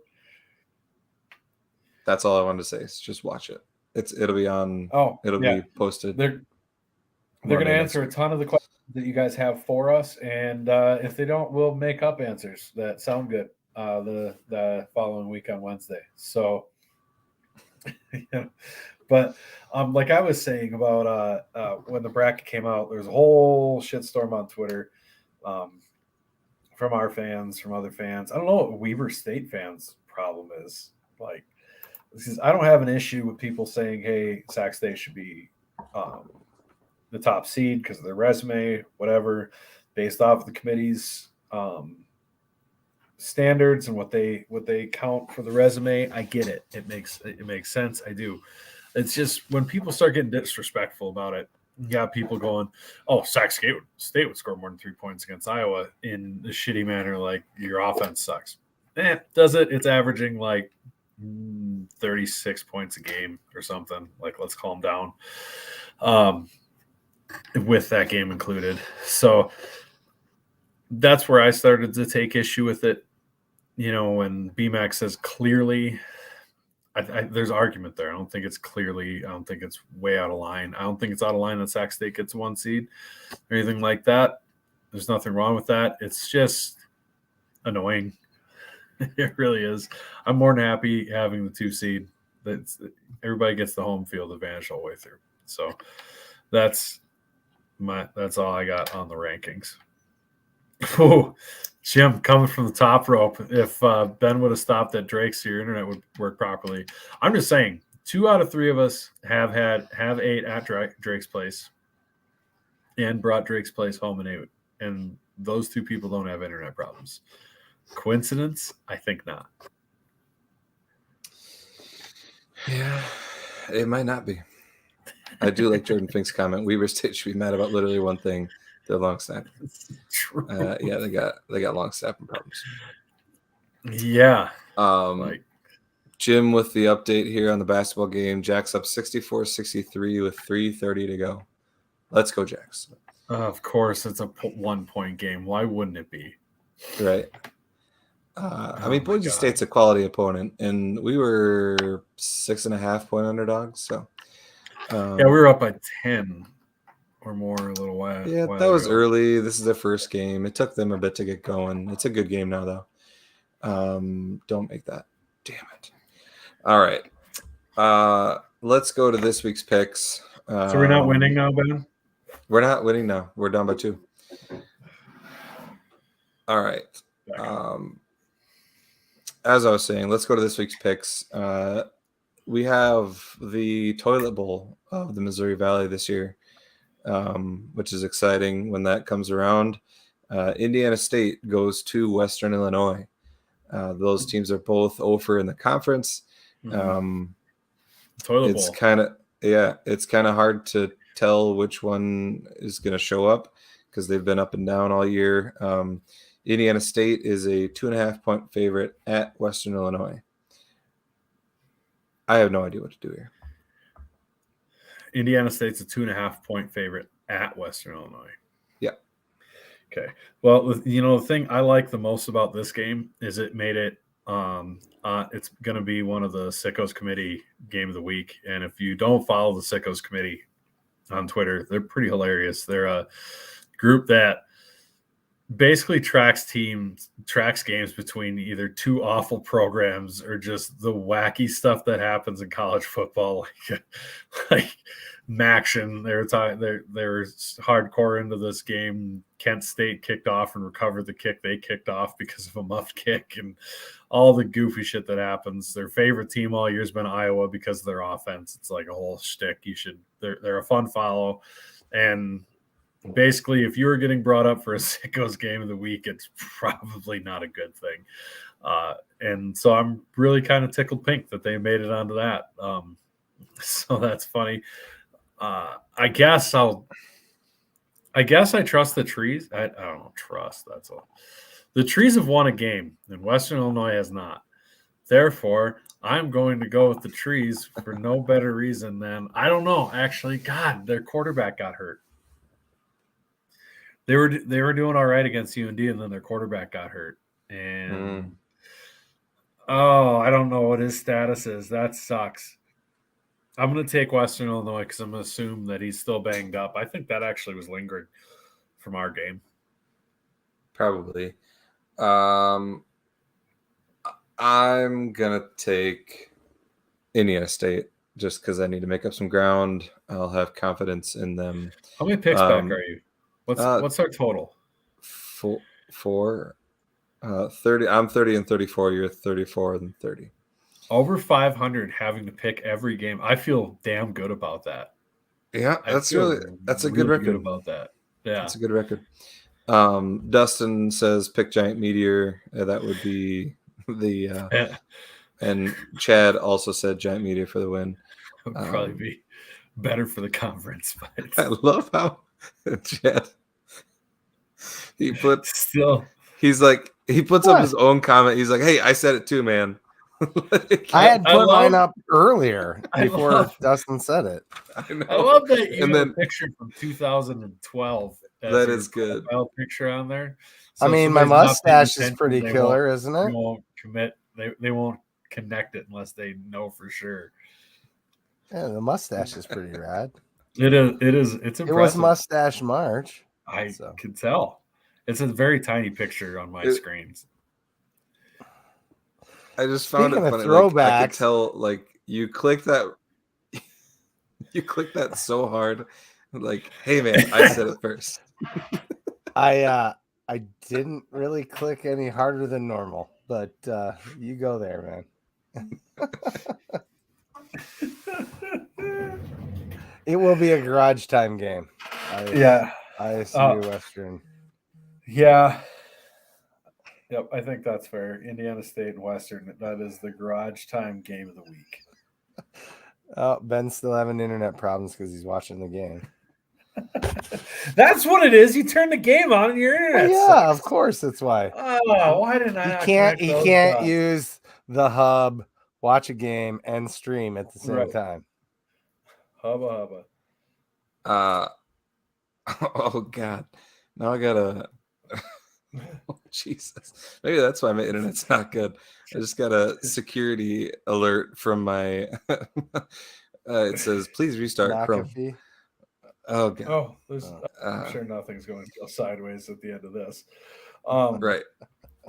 That's all I wanted to say. Is just watch it. It'll be on. It'll be posted. They're going to answer a ton of the questions that you guys have for us, and if they don't, we'll make up answers that sound good the following week on Wednesday. So, but like I was saying about when the bracket came out, there was a whole shitstorm on Twitter from our fans, from other fans. I don't know what Weber State fans' problem is. Like, I don't have an issue with people saying, "Hey, Sac State should be the top seed because of their resume, whatever, based off of the committee's standards and what they count for the resume." I get it. It makes sense. I do. It's just when people start getting disrespectful about it, you got people going, "Oh, Sac State would score more than 3 points against Iowa in a shitty manner, like your offense sucks." Does it? It's averaging like 36 points a game or something. Like, let's calm down. With that game included. So that's where I started to take issue with it. When BMAC says clearly, there's argument there. I don't think it's way out of line. I don't think it's out of line that Sac State gets 1 seed or anything like that. There's nothing wrong with that. It's just annoying. It really is. I'm more than happy having the 2 seed. Everybody gets the home field advantage all the way through. So that's all I got on the rankings. Oh, Jim, coming from the top rope. If Ben would have stopped at Drake's, your internet would work properly. I'm just saying, 2 out of 3 of us have ate at Drake's place and brought Drake's place home and ate. And those 2 people don't have internet problems. Coincidence? I think not. Yeah, it might not be. I do like Jordan Fink's comment. Weber State should be mad about literally one thing: their long snap. Yeah, they got long snapping problems. Yeah. Jim with the update here on the basketball game. Jack's up 64-63 with 3:30 to go. Let's go, Jacks. Of course, it's a 1-point game. Why wouldn't it be? Right. Boise State's a quality opponent, and we were 6.5-point underdogs. So, we were up by 10 or more a little while. Yeah, that was early. This is their first game. It took them a bit to get going. It's a good game now, though. Don't make that. Damn it. All right. Let's go to this week's picks. So we're not winning now, Ben? We're not winning now. We're down by 2. All right. As I was saying, let's go to this week's picks. We have the Toilet Bowl of the Missouri Valley this year, which is exciting when that comes around. Indiana State goes to Western Illinois. Those teams are both over in the conference. Toilet Bowl. It's kind of hard to tell which one is going to show up because they've been up and down all year. Indiana State is a 2.5-point favorite at Western Illinois. I have no idea what to do here. Indiana State's a 2.5-point favorite at Western Illinois. Yeah. Okay. Well, the thing I like the most about this game is it made it it's going to be one of the Sickos Committee game of the week. And if you don't follow the Sickos Committee on Twitter, they're pretty hilarious. They're a group that basically tracks games between either 2 awful programs or just the wacky stuff that happens in college football, like Maction. They were hardcore into this game. Kent State kicked off and recovered the kick they kicked off because of a muffed kick and all the goofy shit that happens. Their favorite team all year has been Iowa because of their offense. It's like a whole shtick. They're a fun follow. And basically, if you were getting brought up for a Sickos game of the week, it's probably not a good thing. And so I'm really kind of tickled pink that they made it onto that. So that's funny. I guess I trust the trees. I don't trust. That's all. The trees have won a game, and Western Illinois has not. Therefore, I'm going to go with the trees for no better reason than, I don't know, actually, God, their quarterback got hurt. They were doing all right against UND, and then their quarterback got hurt. And I don't know what his status is. That sucks. I'm going to take Western Illinois because I'm going to assume that he's still banged up. I think that actually was lingering from our game. Probably. I'm going to take Indiana State just because I need to make up some ground. I'll have confidence in them. How many picks back are you? What's our total? 4. 30. I'm 30 and 34. You're 34 and 30. Over 500 having to pick every game. I feel damn good about that. Yeah, that's a good record. Good about that. Yeah, that's a good record. Dustin says pick Giant Meteor. That would be the and Chad also said Giant Meteor for the win. Would probably be better for the conference. But I love how Chad he puts up his own comment. He's like, "Hey, I said it too, man." I had put mine up earlier before Dustin said it. I love that you have a picture from 2012. That is good. Picture on there. So I mean, my mustache is pretty killer, isn't it? They won't commit. They won't connect it unless they know for sure. Yeah, the mustache is pretty rad. It is. It's impressive. It was Mustache March. I can tell. It's a very tiny picture on my screens. I just found it funny. Throwbacks, like, I could tell, like, you click that so hard. Like, hey man, I said it first. I didn't really click any harder than normal, but you go there, man. It will be a garage time game. ISU Western. Yeah. Yep, I think that's fair. Indiana State and Western, that is the garage time game of the week. Oh, Ben's still having internet problems because he's watching the game. That's what it is. You turn the game on and your internet sucks. Of course that's why. Oh, why didn't I? He can't use the hub, watch a game, and stream at the same time. Hubba. Oh God. Now I gotta oh, Jesus. Maybe that's why my internet's not good. I just got a security alert from my it says please restart Chrome. Oh God. Oh, I'm sure nothing's going to go sideways at the end of this. Right.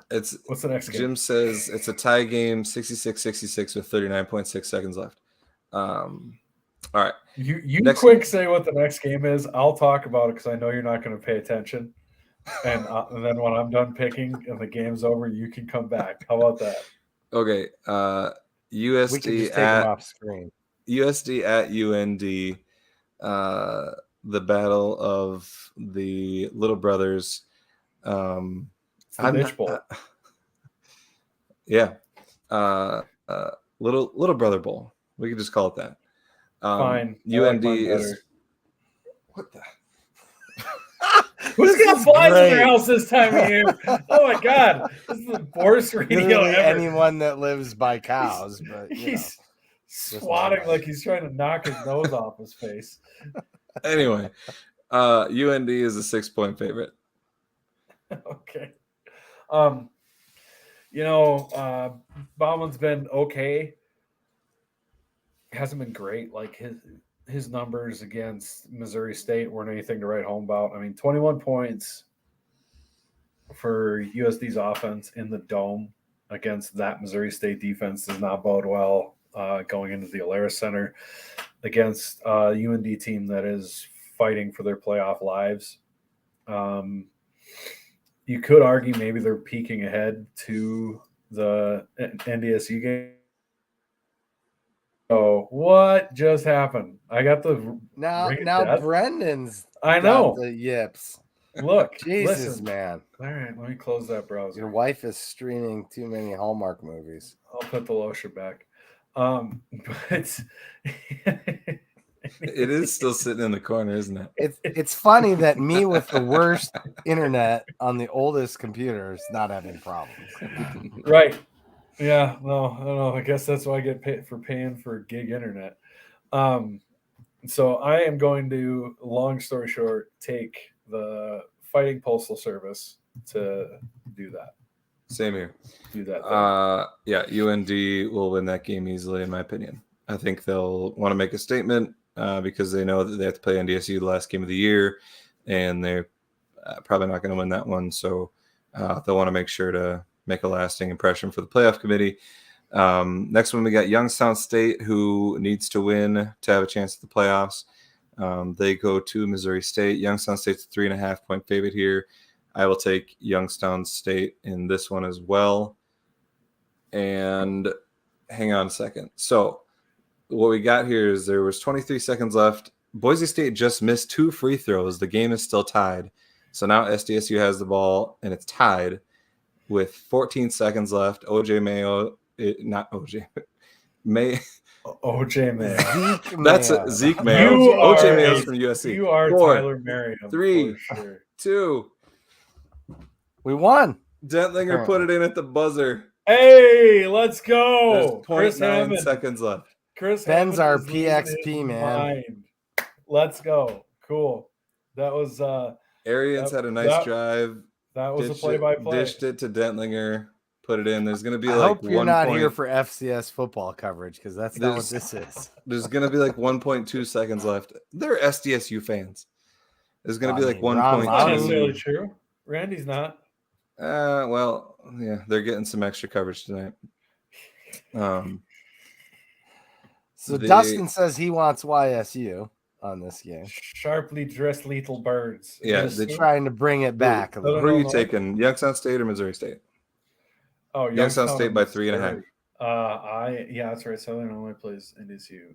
What's the next game? Jim says it's a tie game, 66-66 with 39.6 seconds left. All right. You quick say what the next game is. I'll talk about it because I know you're not going to pay attention. And then when I'm done picking and the game's over, you can come back. How about that? Okay. USD we can just take them off screen. USD at UND. The battle of the little brothers. Bitch Bowl. Yeah. Little brother bowl. We could just call it that. Fine. UND is what the who's got flies in their house this time of year? Oh my God. This is the worst radio ever. Anyone that lives by cows, but he's swatting like he's trying to knock his nose off his face. Anyway, UND is a 6-point favorite. Okay. Bauman's been okay. Hasn't been great. Like his numbers against Missouri State weren't anything to write home about. I mean, 21 points for USD's offense in the dome against that Missouri State defense does not bode well going into the Alara Center against a UND team that is fighting for their playoff lives. You could argue maybe they're peeking ahead to the NDSU game. Oh, what just happened? I got the now Brendan's I know got the yips. Look, Jesus, listen. man. All right, let me close that browser. Your wife is streaming too many Hallmark movies. I'll put the lotion back. But it is still sitting in the corner, isn't it? It's funny that me with the worst internet on the oldest computer is not having problems. Right. Yeah, no, I don't know. I guess that's why I get paid for paying for gig internet. So I am going to, long story short, take the Fighting Postal Service to do that. Same here. Do that. Yeah, UND will win that game easily, in my opinion. I think they'll want to make a statement because they know that they have to play NDSU the last game of the year, and they're probably not going to win that one. So they'll want to make sure to make a lasting impression for the playoff committee. Next one, we got Youngstown State, who needs to win to have a chance at the playoffs. They go to Missouri State. Youngstown State's a 3.5-point favorite here. I will take Youngstown State in this one as well. And hang on a second. So what we got here is there was 23 seconds left. Boise State just missed 2 free throws. The game is still tied. So now SDSU has the ball, and it's tied with 14 seconds left. OJ Mayo, not OJ, May. OJ Mayo. That's Zeke Mayo. OJ Mayo's from USC. You are 4, Tyler Merriam. 3, for sure. 2. We won. Dentlinger put it in at the buzzer. Hey, let's go. There's 0.9 seconds left. Chris Ben's Hammond our is losing PXP, his man. mind. Let's go. Cool. That was Arians had a nice drive. That was a play-by-play. Dished it to Dentlinger. Put it in. There's going to be I like hope you're not here for FCS football coverage because that's not what this is. There's going to be like 1.2 seconds left. They're SDSU fans. There's going to be like 1.2. That's not necessarily true. Randy's not. Well, yeah, they're getting some extra coverage tonight. So Dustin says he wants YSU on this game. Sharply dressed lethal birds. Yeah, they're trying to bring it back. Who are you taking? Youngstown State or Missouri State? Oh, Youngstown State by 3.5. That's right. Southern Illinois plays NDSU.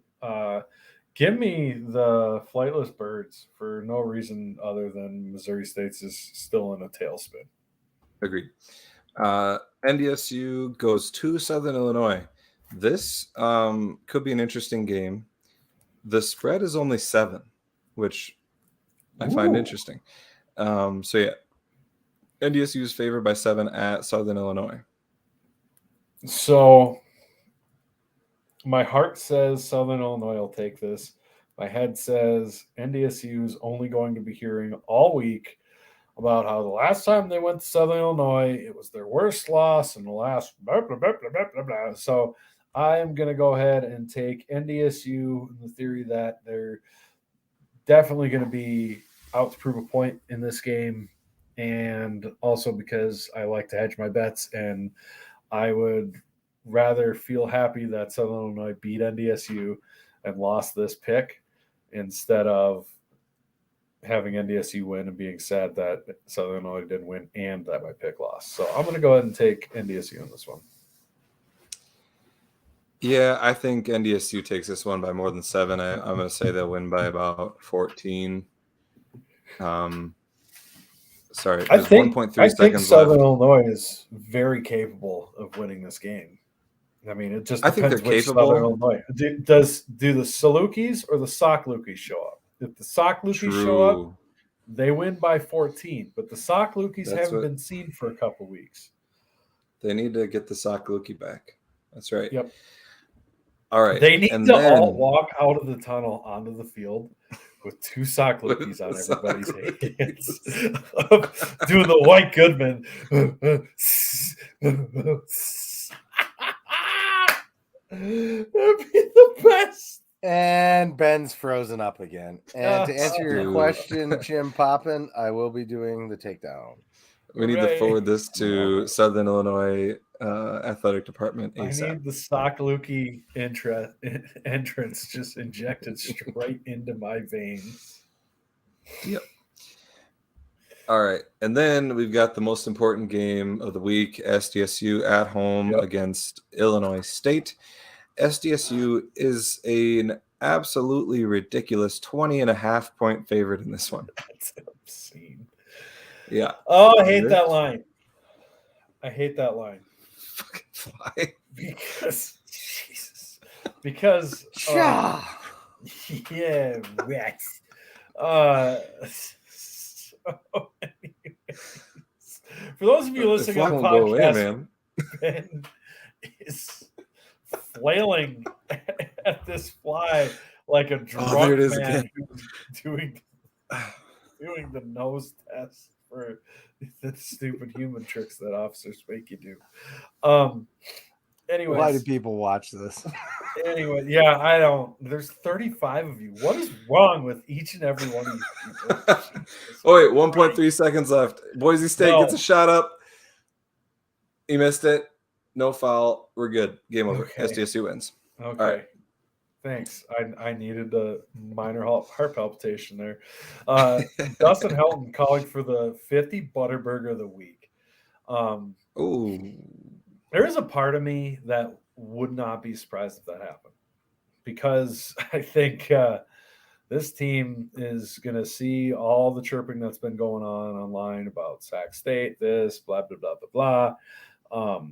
Give me the flightless birds for no reason other than Missouri State's is still in a tailspin. Agreed. NDSU goes to Southern Illinois. This could be an interesting game. The spread is only 7, which I find interesting. So yeah, NDSU is favored by 7 at Southern Illinois. So my heart says Southern Illinois will take this. My head says NDSU is only going to be hearing all week about how the last time they went to Southern Illinois, it was their worst loss in the last blah, blah, blah, blah, blah, blah. So I am going to go ahead and take NDSU in the theory that they're definitely going to be out to prove a point in this game. And also because I like to hedge my bets, and I would rather feel happy that Southern Illinois beat NDSU and lost this pick instead of having NDSU win and being sad that Southern Illinois didn't win and that my pick lost. So I'm going to go ahead and take NDSU in this one. Yeah, I think NDSU takes this one by more than 7. I'm going to say they'll win by about 14. Sorry, there's 1.3 seconds left. Southern Illinois is very capable of winning this game. I mean, it just depends think they're capable. Southern Illinois. Do the Salukis or the Socklukis show up? If the Socklukis show up, they win by 14. But the Socklukis haven't been seen for a couple weeks. They need to get the Sockluki back. That's right. Yep. All right. They need to all walk out of the tunnel onto the field with 2 Socklukis on everybody's hands. Doing the White Goodman. That'd be the best. And Ben's frozen up again. And to answer your question, Jim Poppin, I will be doing the takedown. We need to forward this to Southern Illinois athletic department ASAP. I need the Sockluki entrance just injected straight into my veins. Yep. All right. And then we've got the most important game of the week, SDSU at home against Illinois State. SDSU is an absolutely ridiculous 20.5-point favorite in this one. That's obscene. Yeah. Oh, I hate that line. I hate that line. Fucking fly. Because yeah, rats. For those of you listening on the podcast, Ben is flailing at this fly like a drunk man doing the nose test for the stupid human tricks that officers make you do. Anyways, why do people watch this? Anyway, yeah, I don't. There's 35 of you. What is wrong with each and every one of you people? Oh, wait, 1.3 seconds left. Boise State gets a shot up. He missed it. No foul. We're good. Game over. Okay. SDSU wins. Okay. All right. Thanks. I needed a minor heart palpitation there. Dustin Helton calling for the 50 Butterburger of the week. There is a part of me that would not be surprised if that happened, because I think this team is going to see all the chirping that's been going on online about Sac State, this, blah, blah, blah, blah, blah.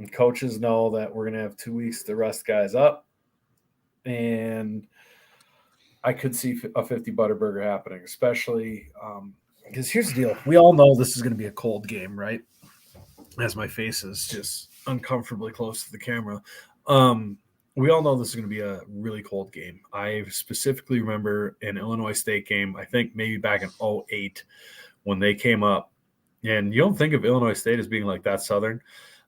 And coaches know that we're going to have 2 weeks to rest guys up. And I could see a 50 Butterburger happening, especially because here's the deal. We all know this is going to be a cold game, right? As my face is just uncomfortably close to the camera. We all know this is going to be a really cold game. I specifically remember an Illinois State game, I think maybe back in 2008 when they came up. And you don't think of Illinois State as being like that Southern.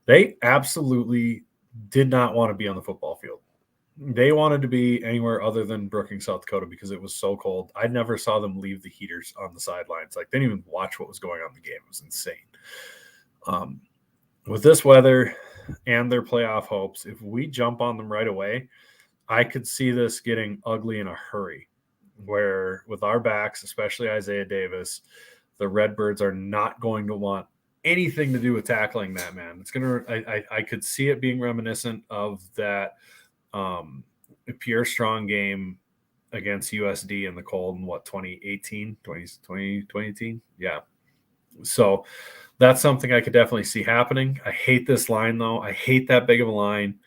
They absolutely did not want to be on the football field. They wanted to be anywhere other than Brookings, South Dakota, because it was so cold. I never saw them leave the heaters on the sidelines. Like, they didn't even watch what was going on in the game. It was insane. With this weather and their playoff hopes, if we jump on them right away, I could see this getting ugly in a hurry, where with our backs, especially Isaiah Davis, the Redbirds are not going to want anything to do with tackling that man. It's going to, I could see it being reminiscent of that Pierre Strong game against USD in the cold in 2018? Yeah. So that's something I could definitely see happening. I hate this line, though. I hate that big of a line.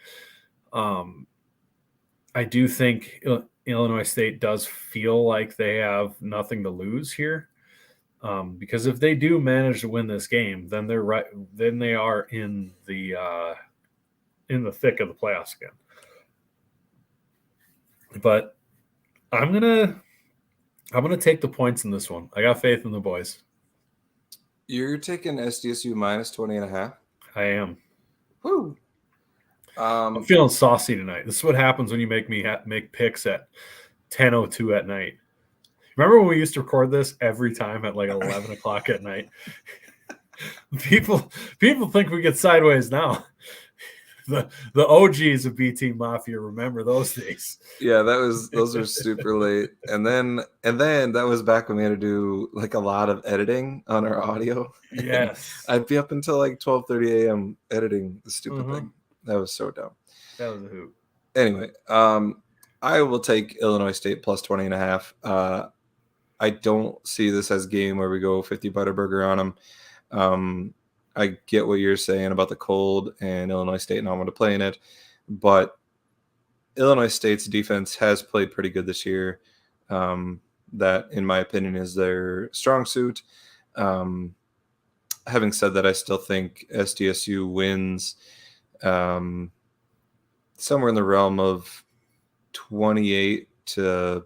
I do think Illinois State does feel like they have nothing to lose here. Because if they do manage to win this game, then they're right. Then they are in the thick of the playoffs again. But I'm gonna take the points in this one. I got faith in the boys. You're taking SDSU minus 20.5? I am. Woo. I'm feeling saucy tonight. This is what happens when you make me make picks at 10:02 at night. Remember when we used to record this every time at like 11 o'clock at night? People think we get sideways now. The OGs of B Team Mafia remember those days. Yeah, those are super late. And then that was back when we had to do like a lot of editing on our audio. Yes. I'd be up until like 12:30 a.m. editing the stupid thing. That was so dumb. That was a hoot. Anyway, I will take Illinois State plus 20.5. I don't see this as a game where we go 50 Butterburger on them. I get what you're saying about the cold and Illinois State not want to play in it, but Illinois State's defense has played pretty good this year. That, in my opinion, is their strong suit. Having said that, I still think SDSU wins somewhere in the realm of 28-10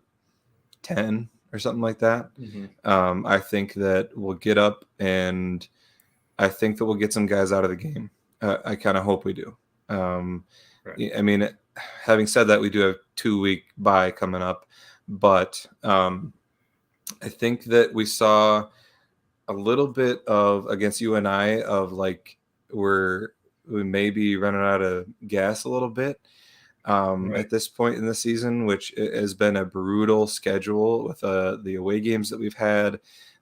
or something like that. I think that we'll get up, and I think that we'll get some guys out of the game. I kind of hope we do. Right. I mean, having said that, we do have 2-week bye coming up, but I think that we saw a little bit of against UNI of like we may be running out of gas a little bit. At this point in the season, which has been a brutal schedule with the away games that we've had,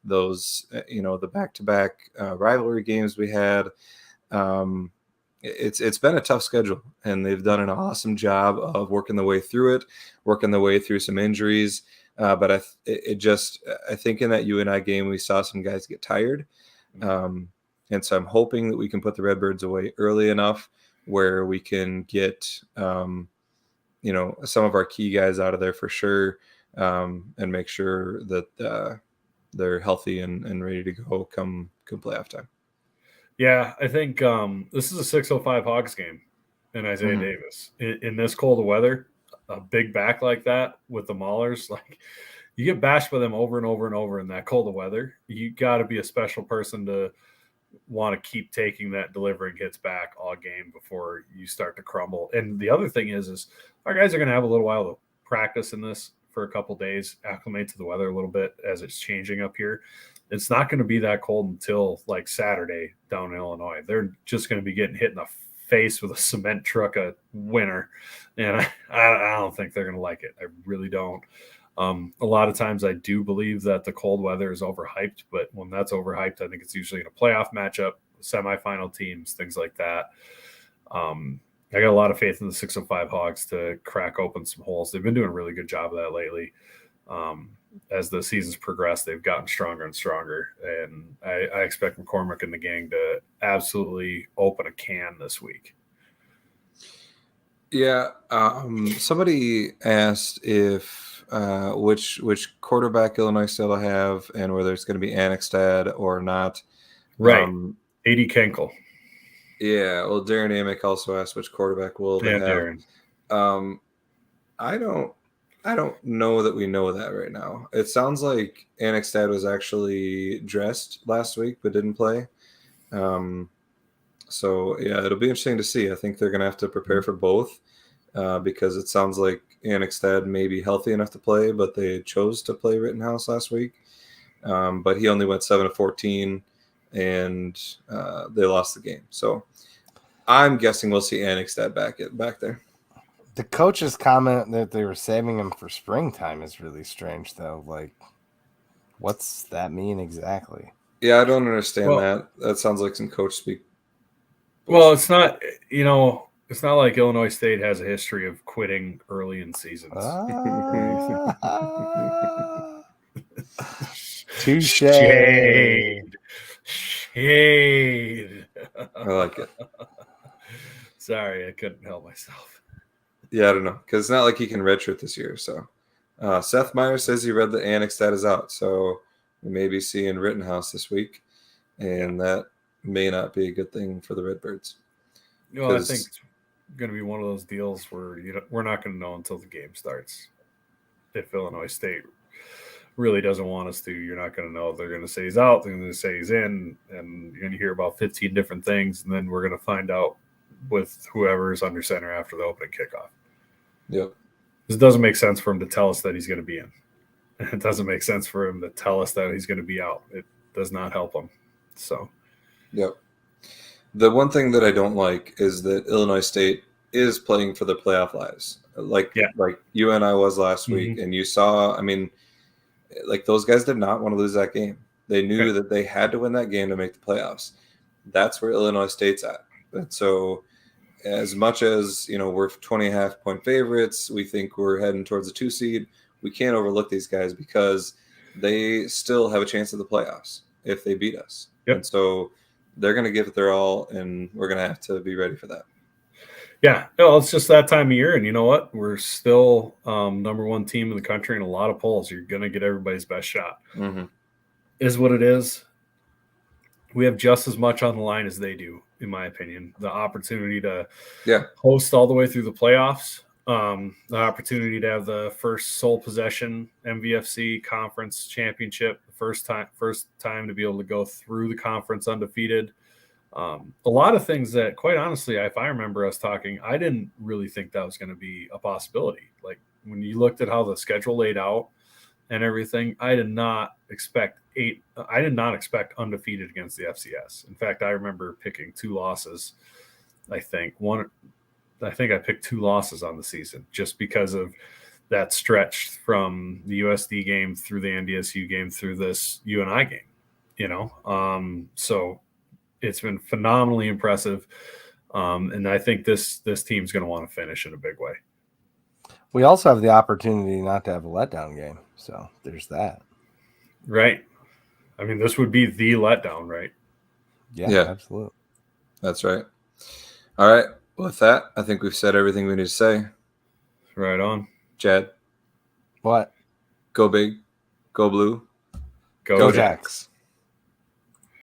those the back-to-back rivalry games we had. It's been a tough schedule, and they've done an awesome job of working the way through it, working the way through some injuries. But I think in that UNI game we saw some guys get tired, and so I'm hoping that we can put the Redbirds away early enough where we can get some of our key guys out of there for sure, and make sure that they're healthy and ready to go come playoff time. Yeah, I think this is a 6:05 Hogs game in Isaiah Davis. In this cold of weather, a big back like that with the Maulers, like you get bashed by them over and over and over in that cold of weather. You got to be a special person to want to keep taking that delivering hits back all game before you start to crumble. And the other thing is our guys are going to have a little while to practice in this for a couple days, acclimate to the weather a little bit as it's changing up here. It's not going to be that cold until like Saturday down in Illinois. They're just going to be getting hit in the face with a cement truck of winter. And I don't think they're going to like it. I really don't. A lot of times I do believe that the cold weather is overhyped, but when that's overhyped, I think it's usually in a playoff matchup, semifinal teams, things like that. I got a lot of faith in the 605 Hogs to crack open some holes. They've been doing a really good job of that lately. As the seasons progress, they've gotten stronger and stronger. And I expect McCormick and the gang to absolutely open a can this week. Yeah. Somebody asked if which quarterback Illinois State will have and whether it's going to be Annexstad or not. Right. A.D. Kenkel. Yeah, well, Darren Amick also asked which quarterback will they have. Darren. I don't know that we know that right now. It sounds like Annexstad was actually dressed last week but didn't play. So yeah, it'll be interesting to see. I think they're going to have to prepare for both because it sounds like Annexstad may be healthy enough to play, but they chose to play Rittenhouse last week. But he only went 7-14, and they lost the game. So I'm guessing we'll see Annexstad back there. The coach's comment that they were saving him for springtime is really strange, though. Like, what's that mean exactly? Yeah, I don't understand that. That sounds like some coach speak. Well, it's not, it's not like Illinois State has a history of quitting early in seasons. Touche. Shade. I like it. Sorry, I couldn't help myself. Yeah, I don't know, because it's not like he can redshirt this year. So Seth Meyer says he read the Annexstad is out, so we may be seeing Rittenhouse this week, and that may not be a good thing for the Redbirds. Well, I think it's going to be one of those deals where we're not going to know until the game starts. If Illinois State really doesn't want us to, you're not going to know. They're going to say he's out, they're going to say he's in, and you're going to hear about 15 different things, and then we're going to find out with whoever's under center after the opening kickoff. Yep. It doesn't make sense for him to tell us that he's going to be in. It doesn't make sense for him to tell us that he's going to be out. It does not help him. So, yep. The one thing that I don't like is that Illinois State is playing for the playoff lives, like UNI was last week, and you saw. I mean, like those guys did not want to lose that game. They knew that they had to win that game to make the playoffs. That's where Illinois State's at. And so, as much as we're 20.5 point favorites, we think we're heading towards a 2 seed. We can't overlook these guys because they still have a chance at the playoffs if they beat us. Yep. And so they're going to give it their all, and we're going to have to be ready for that. Yeah, well, it's just that time of year, and you know what? We're still number one team in the country in a lot of polls. You're going to get everybody's best shot. Mm-hmm. Is what it is. We have just as much on the line as they do, in my opinion. The opportunity to host all the way through the playoffs, the opportunity to have the first sole possession MVFC conference championship, the first time to be able to go through the conference undefeated. A lot of things that, quite honestly, if I remember us talking, I didn't really think that was going to be a possibility. Like when you looked at how the schedule laid out and everything, I did not expect undefeated against the FCS. In fact, I remember picking 2 losses. I think I picked 2 losses on the season just because of that stretch from the USD game through the NDSU game through this UNI game. So it's been phenomenally impressive. And I think this team's going to want to finish in a big way. We also have the opportunity not to have a letdown game. So there's that. Right. I mean, this would be the letdown, right? Yeah, absolutely. That's right. All right. With that, I think we've said everything we need to say. Right on. Jed. What? Go big. Go blue. Go Jacks.